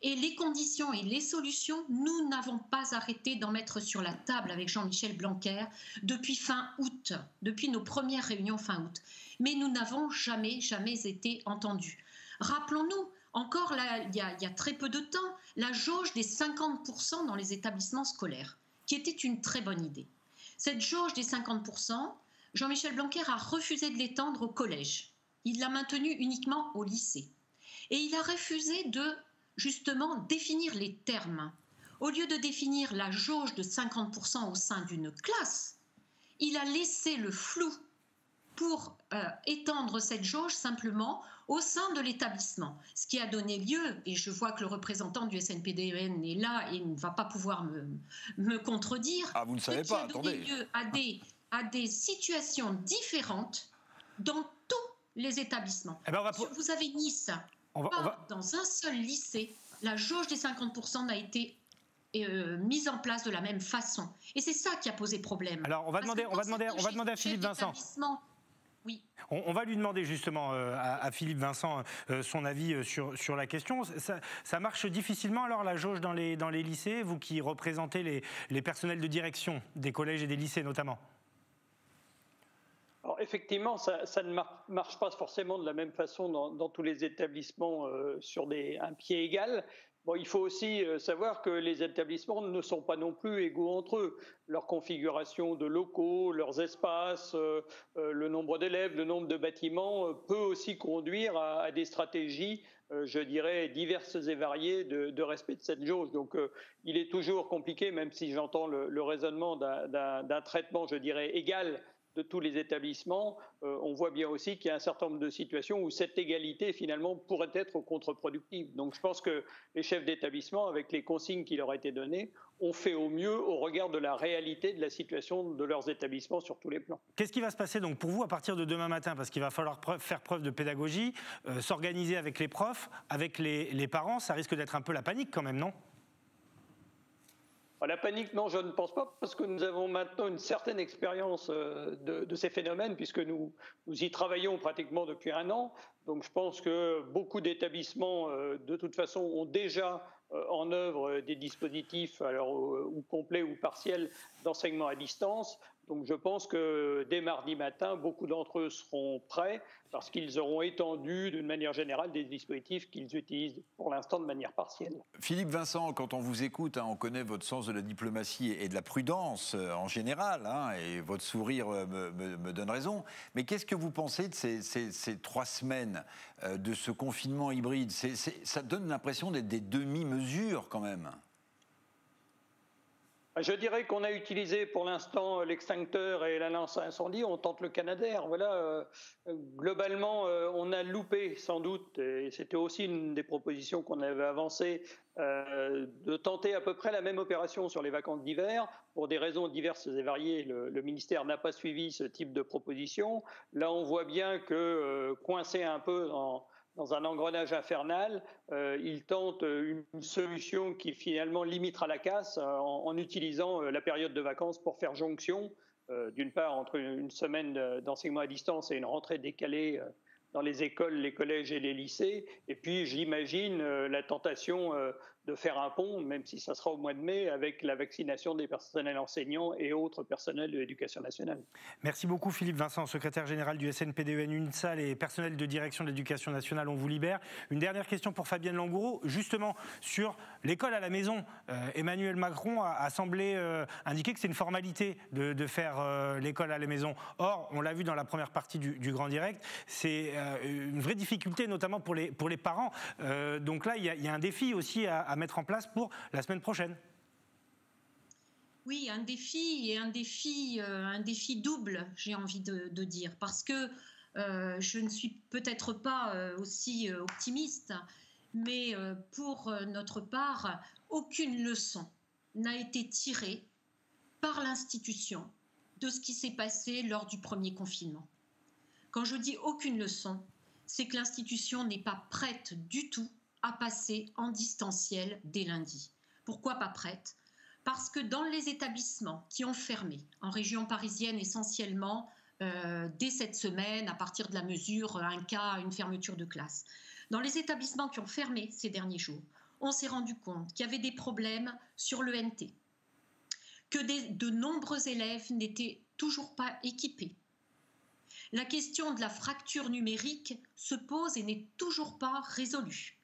Et les conditions et les solutions, nous n'avons pas arrêté d'en mettre sur la table avec Jean-Michel Blanquer depuis fin août, depuis nos premières réunions fin août. Mais nous n'avons jamais été entendus. Rappelons-nous, encore là, il y a très peu de temps, la jauge des 50% dans les établissements scolaires, qui était une très bonne idée. Cette jauge des 50%, Jean-Michel Blanquer a refusé de l'étendre au collège. Il l'a maintenue uniquement au lycée. Et il a refusé de, justement, définir les termes. Au lieu de définir la jauge de 50% au sein d'une classe, il a laissé le flou pour étendre cette jauge simplement au sein de l'établissement. Ce qui a donné lieu, et je vois que le représentant du SNPDEN est là et ne va pas pouvoir me contredire, vous ne savez pas, attendez. Qui a donné lieu à des situations différentes dans tous les établissements. Vous avez Nice, dans un seul lycée, la jauge des 50% n'a été mise en place de la même façon. Et c'est ça qui a posé problème. Alors on va demander à Philippe Vincent. Oui. On va lui demander justement à Philippe Vincent son avis sur la question. Ça marche difficilement alors la jauge dans les lycées, vous qui représentez les personnels de direction des collèges et des lycées notamment? Alors effectivement, ça ne marche pas forcément de la même façon dans tous les établissements sur un pied égal. Bon, il faut aussi savoir que les établissements ne sont pas non plus égaux entre eux. Leur configuration de locaux, leurs espaces, le nombre d'élèves, le nombre de bâtiments peut aussi conduire à des stratégies, je dirais, diverses et variées de respect de cette jauge. Donc il est toujours compliqué, même si j'entends le raisonnement d'un traitement, je dirais, égal de tous les établissements, on voit bien aussi qu'il y a un certain nombre de situations où cette égalité, finalement, pourrait être contre-productive. Donc je pense que les chefs d'établissement, avec les consignes qui leur ont été données, ont fait au mieux au regard de la réalité de la situation de leurs établissements sur tous les plans. Qu'est-ce qui va se passer donc pour vous à partir de demain matin? Parce qu'il va falloir faire preuve de pédagogie, s'organiser avec les profs, avec les parents. Ça risque d'être un peu la panique quand même, non? La panique, non, je ne pense pas, parce que nous avons maintenant une certaine expérience de ces phénomènes, puisque nous y travaillons pratiquement depuis 1 an. Donc je pense que beaucoup d'établissements, de toute façon, ont déjà en œuvre des dispositifs, alors ou complets ou partiels, d'enseignement à distance. Donc je pense que dès mardi matin, beaucoup d'entre eux seront prêts parce qu'ils auront étendu d'une manière générale des dispositifs qu'ils utilisent pour l'instant de manière partielle. Philippe Vincent, quand on vous écoute, on connaît votre sens de la diplomatie et de la prudence en général, et votre sourire me donne raison. Mais qu'est-ce que vous pensez de ces 3 semaines de ce confinement hybride? Ça donne l'impression d'être des demi-mesures quand même. Je dirais qu'on a utilisé pour l'instant l'extincteur et la lance à incendie, on tente le Canadair. Voilà, globalement, on a loupé sans doute, et c'était aussi une des propositions qu'on avait avancées, de tenter à peu près la même opération sur les vacances d'hiver. Pour des raisons diverses et variées, le ministère n'a pas suivi ce type de proposition. Là, on voit bien que coincé un peu dans un engrenage infernal, il tente une solution qui finalement limitera la casse en utilisant la période de vacances pour faire jonction, d'une part entre une semaine d'enseignement à distance et une rentrée décalée dans les écoles, les collèges et les lycées. Et puis j'imagine la tentation de faire un pont, même si ça sera au mois de mai, avec la vaccination des personnels enseignants et autres personnels de l'éducation nationale. Merci beaucoup Philippe Vincent, secrétaire général du SNPDEN-UNSA, les personnels de direction de l'éducation nationale, on vous libère. Une dernière question pour Fabienne Langourou, justement sur l'école à la maison. Emmanuel Macron a semblé indiquer que c'est une formalité de faire l'école à la maison. Or, on l'a vu dans la première partie du Grand Direct, c'est une vraie difficulté, notamment pour les parents. Donc là, il y a un défi aussi à mettre en place pour la semaine prochaine. Oui, un défi et un défi double, j'ai envie de dire, parce que je ne suis peut-être pas aussi optimiste, mais pour notre part, aucune leçon n'a été tirée par l'institution de ce qui s'est passé lors du premier confinement. Quand je dis aucune leçon, c'est que l'institution n'est pas prête du tout à passer en distanciel dès lundi. Pourquoi pas prête ? Parce que dans les établissements qui ont fermé, en région parisienne essentiellement, dès cette semaine, à partir de la mesure, un cas, une fermeture de classe, dans les établissements qui ont fermé ces derniers jours, on s'est rendu compte qu'il y avait des problèmes sur l'ENT, que de nombreux élèves n'étaient toujours pas équipés. La question de la fracture numérique se pose et n'est toujours pas résolue.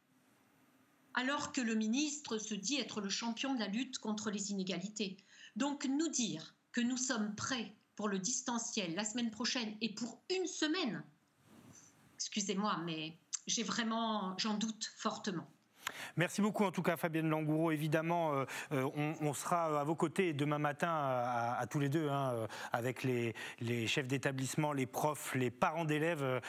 Alors que le ministre se dit être le champion de la lutte contre les inégalités. Donc nous dire que nous sommes prêts pour le distanciel la semaine prochaine et pour une semaine, excusez-moi, mais j'en doute fortement. Merci beaucoup en tout cas Fabienne Langourou. Évidemment, on sera à vos côtés demain matin à tous les deux, avec les chefs d'établissement, les profs, les parents d'élèves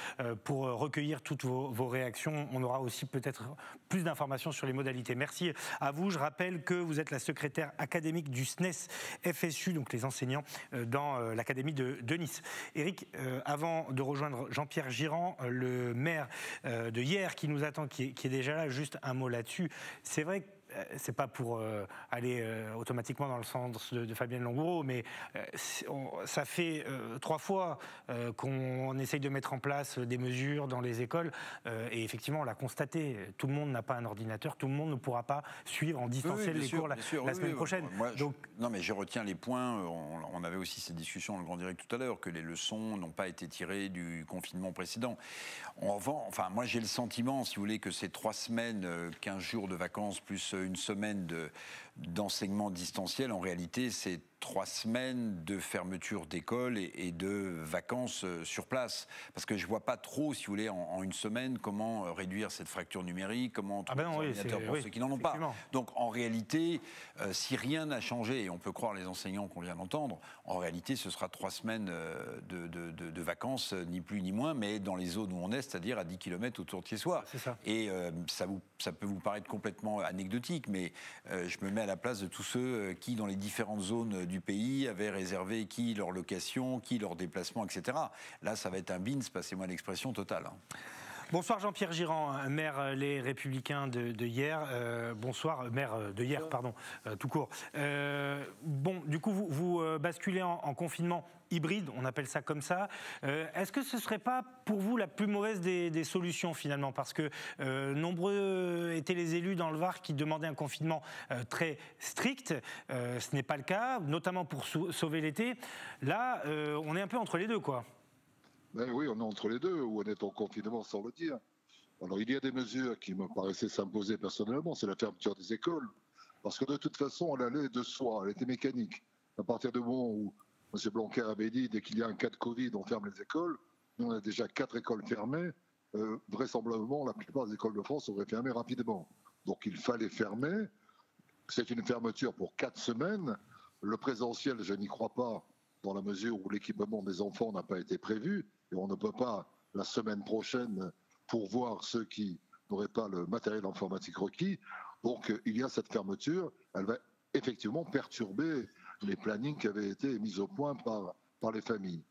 pour recueillir toutes vos réactions. On aura aussi peut-être plus d'informations sur les modalités. Merci à vous. Je rappelle que vous êtes la secrétaire académique du SNES FSU, donc les enseignants dans l'académie de Nice. Éric, avant de rejoindre Jean-Pierre Girand, le maire de Hyères qui nous attend, qui est déjà là, juste un mot là-dessus. C'est vrai que c'est pas pour aller automatiquement dans le sens de Fabienne Langourou, mais ça fait 3 fois qu'on essaye de mettre en place des mesures dans les écoles, et effectivement on l'a constaté, tout le monde n'a pas un ordinateur, tout le monde ne pourra pas suivre en distanciel les cours la semaine prochaine. Non mais je retiens les points, on avait aussi cette discussion dans le Grand Direct tout à l'heure, que les leçons n'ont pas été tirées du confinement précédent. Moi j'ai le sentiment, si vous voulez, que ces 3 semaines, 15 jours de vacances plus une semaine d'enseignement distanciel, en réalité, c'est 3 semaines de fermeture d'école et de vacances sur place. Parce que je ne vois pas trop, si vous voulez, en une semaine, comment réduire cette fracture numérique, comment trouver des ordinateurs pour ceux qui n'en ont pas. Donc, en réalité, si rien n'a changé, et on peut croire les enseignants qu'on vient d'entendre, en réalité, ce sera 3 semaines de vacances, ni plus ni moins, mais dans les zones où on est, c'est-à-dire à 10 km autour de chez soi. Et ça peut vous paraître complètement anecdotique, mais je me mets à la place de tous ceux qui, dans les différentes zones du pays, avaient réservé qui leur location, qui leur déplacement, etc. Là, ça va être un bins, passez-moi l'expression, totale. Bonsoir Jean-Pierre Girand, maire Les Républicains de hier. Bonsoir, maire de hier, pardon, tout court. Du coup, vous basculez en confinement hybride, on appelle ça comme ça. Est-ce que ce ne serait pas pour vous la plus mauvaise des solutions finalement? Parce que nombreux étaient les élus dans le Var qui demandaient un confinement très strict. Ce n'est pas le cas, notamment pour sauver l'été. Là, on est un peu entre les deux, quoi. Ben oui, on est entre les deux, ou on est en confinement sans le dire. Alors il y a des mesures qui me paraissaient s'imposer personnellement, c'est la fermeture des écoles. Parce que de toute façon, elle allait de soi, elle était mécanique. À partir du moment où M. Blanquer avait dit, dès qu'il y a un cas de Covid, on ferme les écoles, nous on a déjà 4 écoles fermées, vraisemblablement la plupart des écoles de France auraient fermé rapidement. Donc il fallait fermer, c'est une fermeture pour 4 semaines. Le présentiel, je n'y crois pas, dans la mesure où l'équipement des enfants n'a pas été prévu, et on ne peut pas, la semaine prochaine, pourvoir ceux qui n'auraient pas le matériel informatique requis. Donc il y a cette fermeture, elle va effectivement perturber les plannings qui avaient été mis au point par les familles.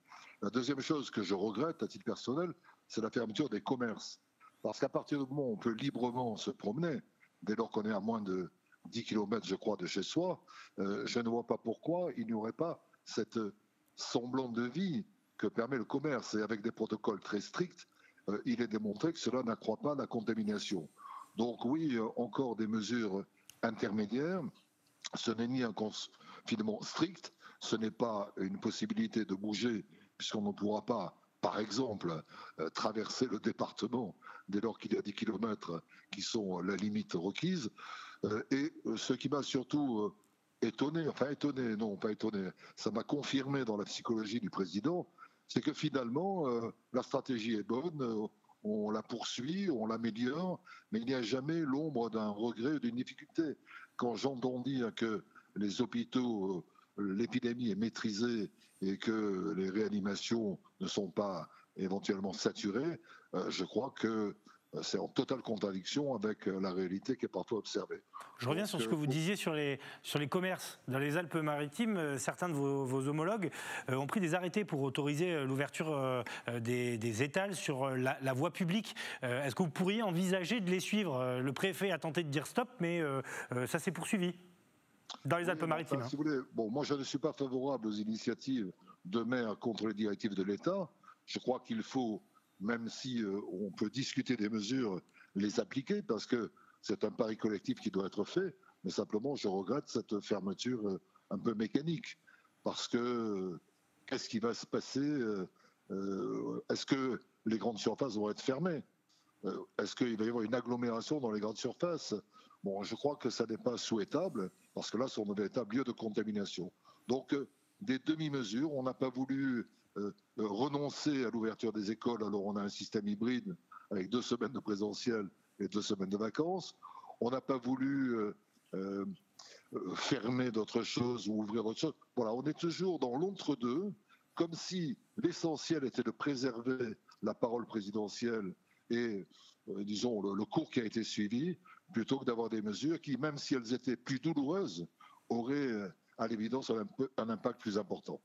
La deuxième chose que je regrette à titre personnel, c'est la fermeture des commerces. Parce qu'à partir du moment où on peut librement se promener, dès lors qu'on est à moins de 10 km, je crois, de chez soi, je ne vois pas pourquoi il n'y aurait pas cette semblant de vie que permet le commerce. Et avec des protocoles très stricts, il est démontré que cela n'accroît pas la contamination. Donc oui, encore des mesures intermédiaires. Ce n'est ni un confinement strict, ce n'est pas une possibilité de bouger, puisqu'on ne pourra pas, par exemple, traverser le département dès lors qu'il y a 10 km qui sont la limite requise. Et ce qui m'a surtout étonné, non pas étonné, ça m'a confirmé dans la psychologie du président, c'est que finalement, la stratégie est bonne, on la poursuit, on l'améliore, mais il n'y a jamais l'ombre d'un regret ou d'une difficulté. Quand j'entends dire que les hôpitaux, l'épidémie est maîtrisée et que les réanimations ne sont pas éventuellement saturées, je crois que c'est en totale contradiction avec la réalité qui est parfois observée. Je reviens sur ce que vous disiez sur les commerces. Dans les Alpes-Maritimes, certains de vos homologues ont pris des arrêtés pour autoriser l'ouverture des étals sur la voie publique. Est-ce que vous pourriez envisager de les suivre? Le préfet a tenté de dire stop, mais ça s'est poursuivi dans les Alpes-Maritimes. Enfin, si vous voulez, moi je ne suis pas favorable aux initiatives de maires contre les directives de l'État. Je crois qu'il faut, même si on peut discuter des mesures, les appliquer, parce que c'est un pari collectif qui doit être fait, mais simplement je regrette cette fermeture un peu mécanique, parce que qu'est-ce qui va se passer? Est-ce que les grandes surfaces vont être fermées? Est-ce qu'il va y avoir une agglomération dans les grandes surfaces? Bon, je crois que ça n'est pas souhaitable, parce que là, c'est un véritable lieu de contamination. Donc, des demi-mesures, on n'a pas voulu renoncer à l'ouverture des écoles, alors on a un système hybride avec 2 semaines de présentiel et 2 semaines de vacances. On n'a pas voulu fermer d'autres choses ou ouvrir autre chose. Voilà, on est toujours dans l'entre-deux, comme si l'essentiel était de préserver la parole présidentielle et, disons, le cours qui a été suivi, plutôt que d'avoir des mesures qui, même si elles étaient plus douloureuses, auraient à l'évidence un impact plus important.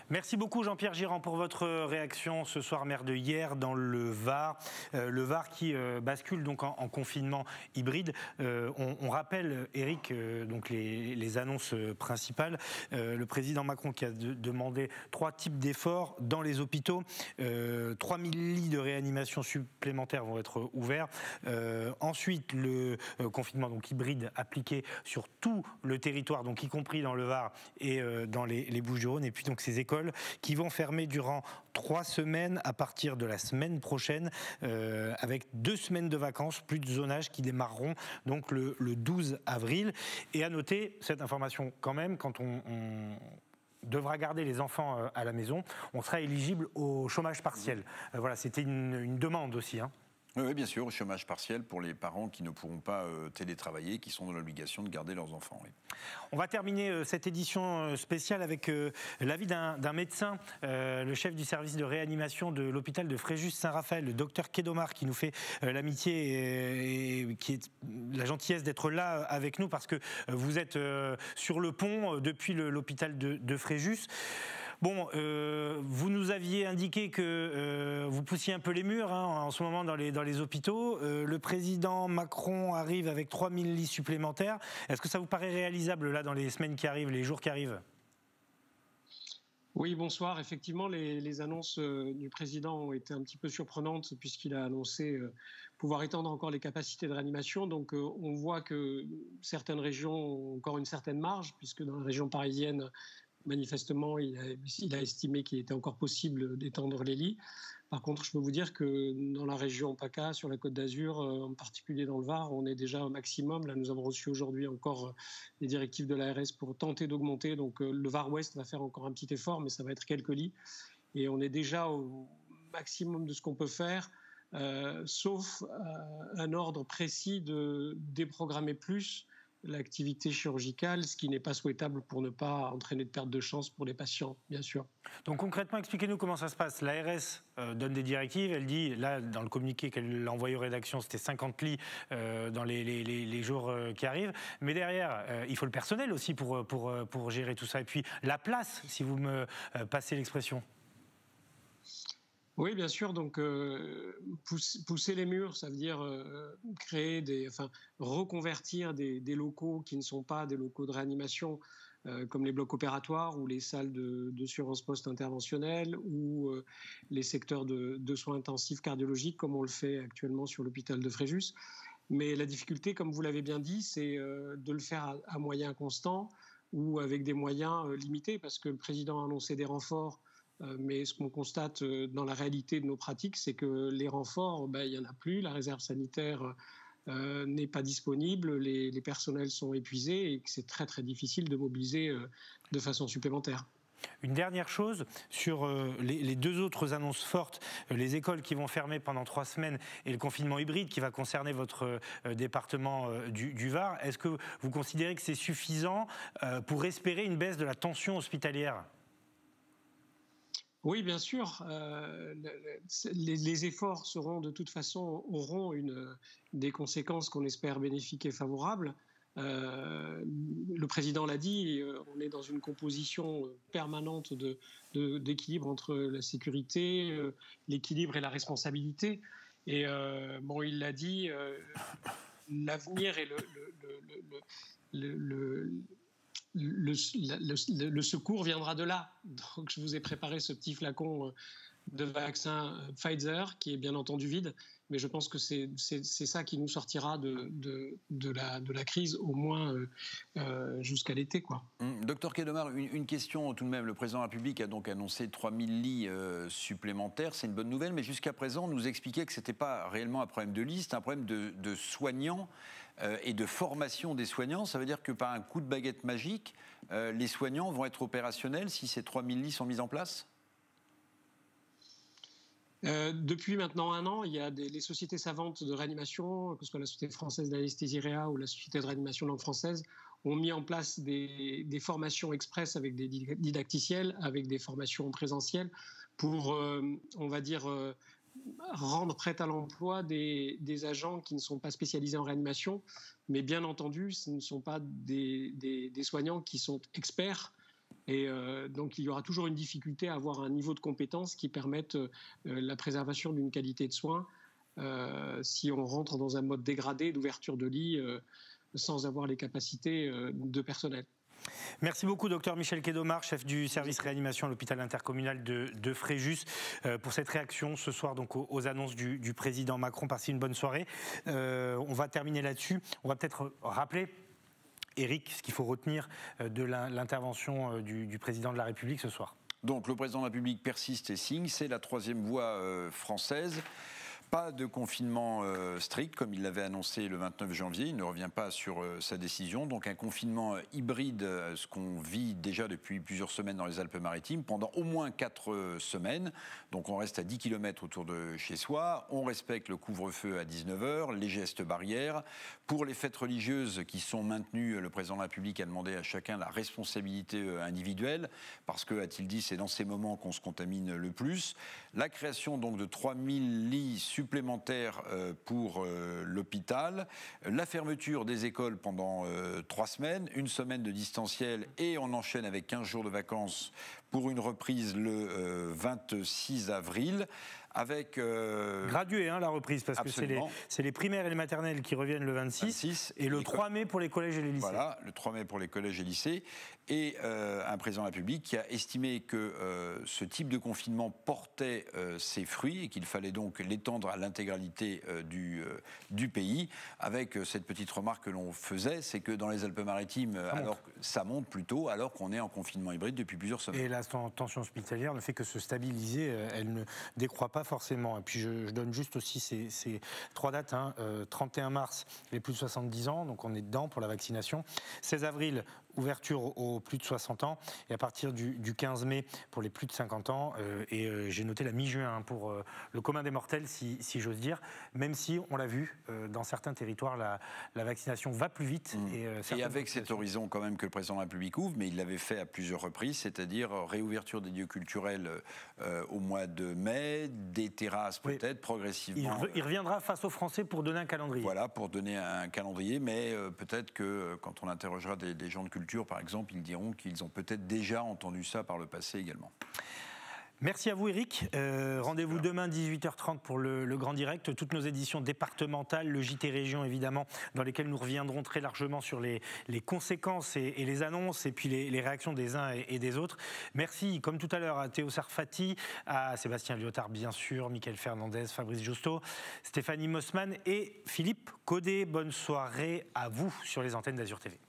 Merci beaucoup Jean-Pierre Girand pour votre réaction ce soir, maire de hier dans le Var. Le Var qui bascule donc en confinement hybride. On rappelle, Éric, donc les annonces principales. Le président Macron qui a demandé 3 types d'efforts dans les hôpitaux. 3000 lits de réanimation supplémentaires vont être ouverts. Ensuite, le confinement donc hybride appliqué sur tout le territoire, donc y compris dans le Var et dans les Bouches-du-Rhône. Et puis donc ces écoles qui vont fermer durant 3 semaines à partir de la semaine prochaine, avec 2 semaines de vacances, plus de zonage qui démarreront donc le 12 avril. Et à noter cette information quand même, quand on devra garder les enfants à la maison, on sera éligible au chômage partiel. Voilà, c'était une demande aussi, hein. Oui, bien sûr, au chômage partiel pour les parents qui ne pourront pas télétravailler, qui sont dans l'obligation de garder leurs enfants. Oui. On va terminer cette édition spéciale avec l'avis d'un médecin, le chef du service de réanimation de l'hôpital de Fréjus-Saint-Raphaël, le docteur Kédomar, qui nous fait l'amitié et qui est la gentillesse d'être là avec nous parce que vous êtes sur le pont depuis l'hôpital de Fréjus. Bon, vous nous aviez indiqué que vous poussiez un peu les murs en ce moment dans les hôpitaux. Le président Macron arrive avec 3000 lits supplémentaires. Est-ce que ça vous paraît réalisable là dans les semaines qui arrivent, les jours qui arrivent ? Oui, bonsoir. Effectivement, les annonces du président ont été un petit peu surprenantes puisqu'il a annoncé pouvoir étendre encore les capacités de réanimation. Donc, on voit que certaines régions ont encore une certaine marge, puisque dans la région parisienne, manifestement, il a estimé qu'il était encore possible d'étendre les lits. Par contre, je peux vous dire que dans la région PACA, sur la Côte d'Azur, en particulier dans le Var, on est déjà au maximum. Là, nous avons reçu aujourd'hui encore les directives de l'ARS pour tenter d'augmenter. Donc, le Var Ouest va faire encore un petit effort, mais ça va être quelques lits. Et on est déjà au maximum de ce qu'on peut faire, sauf un ordre précis de déprogrammer plus l'activité chirurgicale, ce qui n'est pas souhaitable pour ne pas entraîner de perte de chance pour les patients, bien sûr. Donc concrètement, expliquez-nous comment ça se passe. L'ARS donne des directives, elle dit, là, dans le communiqué qu'elle a envoyé aux rédactions, c'était 50 lits dans les jours qui arrivent. Mais derrière, il faut le personnel aussi pour gérer tout ça. Et puis la place, si vous me passez l'expression. Oui, bien sûr. Donc, pousser les murs, ça veut dire reconvertir des locaux qui ne sont pas des locaux de réanimation, comme les blocs opératoires ou les salles de surveillance post-interventionnelle ou les secteurs de soins intensifs cardiologiques, comme on le fait actuellement sur l'hôpital de Fréjus. Mais la difficulté, comme vous l'avez bien dit, c'est de le faire à moyens constants ou avec des moyens limités, parce que le président a annoncé des renforts. Mais ce qu'on constate dans la réalité de nos pratiques, c'est que les renforts, il n'y en a plus, la réserve sanitaire n'est pas disponible, les personnels sont épuisés et que c'est très très difficile de mobiliser de façon supplémentaire. Une dernière chose, sur les deux autres annonces fortes, les écoles qui vont fermer pendant 3 semaines et le confinement hybride qui va concerner votre département du Var, est-ce que vous considérez que c'est suffisant pour espérer une baisse de la tension hospitalière ? Oui, bien sûr. Les efforts auront des conséquences qu'on espère bénéfiques et favorables. Le président l'a dit, on est dans une composition permanente d'équilibre entre la sécurité, l'équilibre et la responsabilité. Et il l'a dit, l'avenir et le secours viendra de là. Donc, je vous ai préparé ce petit flacon de vaccin Pfizer, qui est bien entendu vide, mais je pense que c'est ça qui nous sortira de la crise, au moins jusqu'à l'été, quoi. Docteur Quai-Domar, une question tout de même. Le président de la République a donc annoncé 3000 lits supplémentaires. C'est une bonne nouvelle, mais jusqu'à présent, on nous expliquait que ce n'était pas réellement un problème de lits, c'est un problème de soignants et de formation des soignants. Ça veut dire que par un coup de baguette magique, les soignants vont être opérationnels si ces 3000 lits sont mis en place ? Depuis maintenant 1 an, il y a les sociétés savantes de réanimation, que ce soit la Société française d'anesthésie réa ou la Société de réanimation langue française, ont mis en place des formations express avec des didacticiels, avec des formations présentielles pour, on va dire, rendre prêt à l'emploi des agents qui ne sont pas spécialisés en réanimation. Mais bien entendu, ce ne sont pas des soignants qui sont experts. Et donc, il y aura toujours une difficulté à avoir un niveau de compétence qui permette la préservation d'une qualité de soins si on rentre dans un mode dégradé d'ouverture de lits sans avoir les capacités de personnel. Merci beaucoup, docteur Michel Quai-Domar, chef du service réanimation à l'hôpital intercommunal de Fréjus, pour cette réaction ce soir donc aux annonces du président Macron. Passez une bonne soirée. On va terminer là-dessus. On va peut-être rappeler, Éric, ce qu'il faut retenir de l'intervention du président de la République ce soir. Donc le président de la République persiste et signe, c'est la 3e voie française. Pas de confinement strict comme il l'avait annoncé le 29 janvier, il ne revient pas sur sa décision. Donc un confinement hybride, ce qu'on vit déjà depuis plusieurs semaines dans les Alpes-Maritimes, pendant au moins 4 semaines. Donc on reste à 10 km autour de chez soi, on respecte le couvre-feu à 19h, les gestes barrières. Pour les fêtes religieuses qui sont maintenues, le président de la République a demandé à chacun la responsabilité individuelle, parce que, a-t-il dit, c'est dans ces moments qu'on se contamine le plus. La création donc de 3000 lits supplémentaires pour l'hôpital, la fermeture des écoles pendant 3 semaines, 1 semaine de distanciel et on enchaîne avec 15 jours de vacances pour une reprise le 26 avril. Avec gradué la reprise, parce que c'est les primaires et les maternelles qui reviennent le 26 et le 3 mai pour les collèges et les lycées. Voilà, le 3 mai pour les collèges et lycées. Et un président de la République qui a estimé que ce type de confinement portait ses fruits et qu'il fallait donc l'étendre à l'intégralité du pays. Avec cette petite remarque que l'on faisait, c'est que dans les Alpes-Maritimes, ça monte plutôt, alors qu'on est en confinement hybride depuis plusieurs semaines. Et la tension hospitalière ne fait que se stabiliser, elle ne décroît pas forcément. Et puis je donne juste aussi ces 3 dates, 31 mars, les plus de 70 ans, donc on est dedans pour la vaccination. 16 avril, ouverture aux plus de 60 ans, et à partir du 15 mai pour les plus de 50 ans, et j'ai noté la mi-juin pour le commun des mortels, si j'ose dire, même si, on l'a vu, dans certains territoires, la vaccination va plus vite. Et avec cet horizon quand même que le président de la République ouvre, mais il l'avait fait à plusieurs reprises, c'est-à-dire réouverture des lieux culturels au mois de mai, des terrasses peut-être, progressivement. Il reviendra face aux Français pour donner un calendrier. Voilà, pour donner un calendrier, mais peut-être que quand on interrogera des gens de culture, par exemple, ils diront qu'ils ont peut-être déjà entendu ça par le passé également. Merci à vous Eric. Rendez-vous demain 18h30 pour le Grand Direct. Toutes nos éditions départementales, le JT Région évidemment, dans lesquelles nous reviendrons très largement sur les conséquences et les annonces et puis les réactions des uns et des autres. Merci comme tout à l'heure à Théo Sarfati, à Sébastien Lyotard bien sûr, Mickaël Fernandez, Fabrice Josto, Stéphanie Mossman et Philippe Caudet. Bonne soirée à vous sur les antennes d'Azur TV.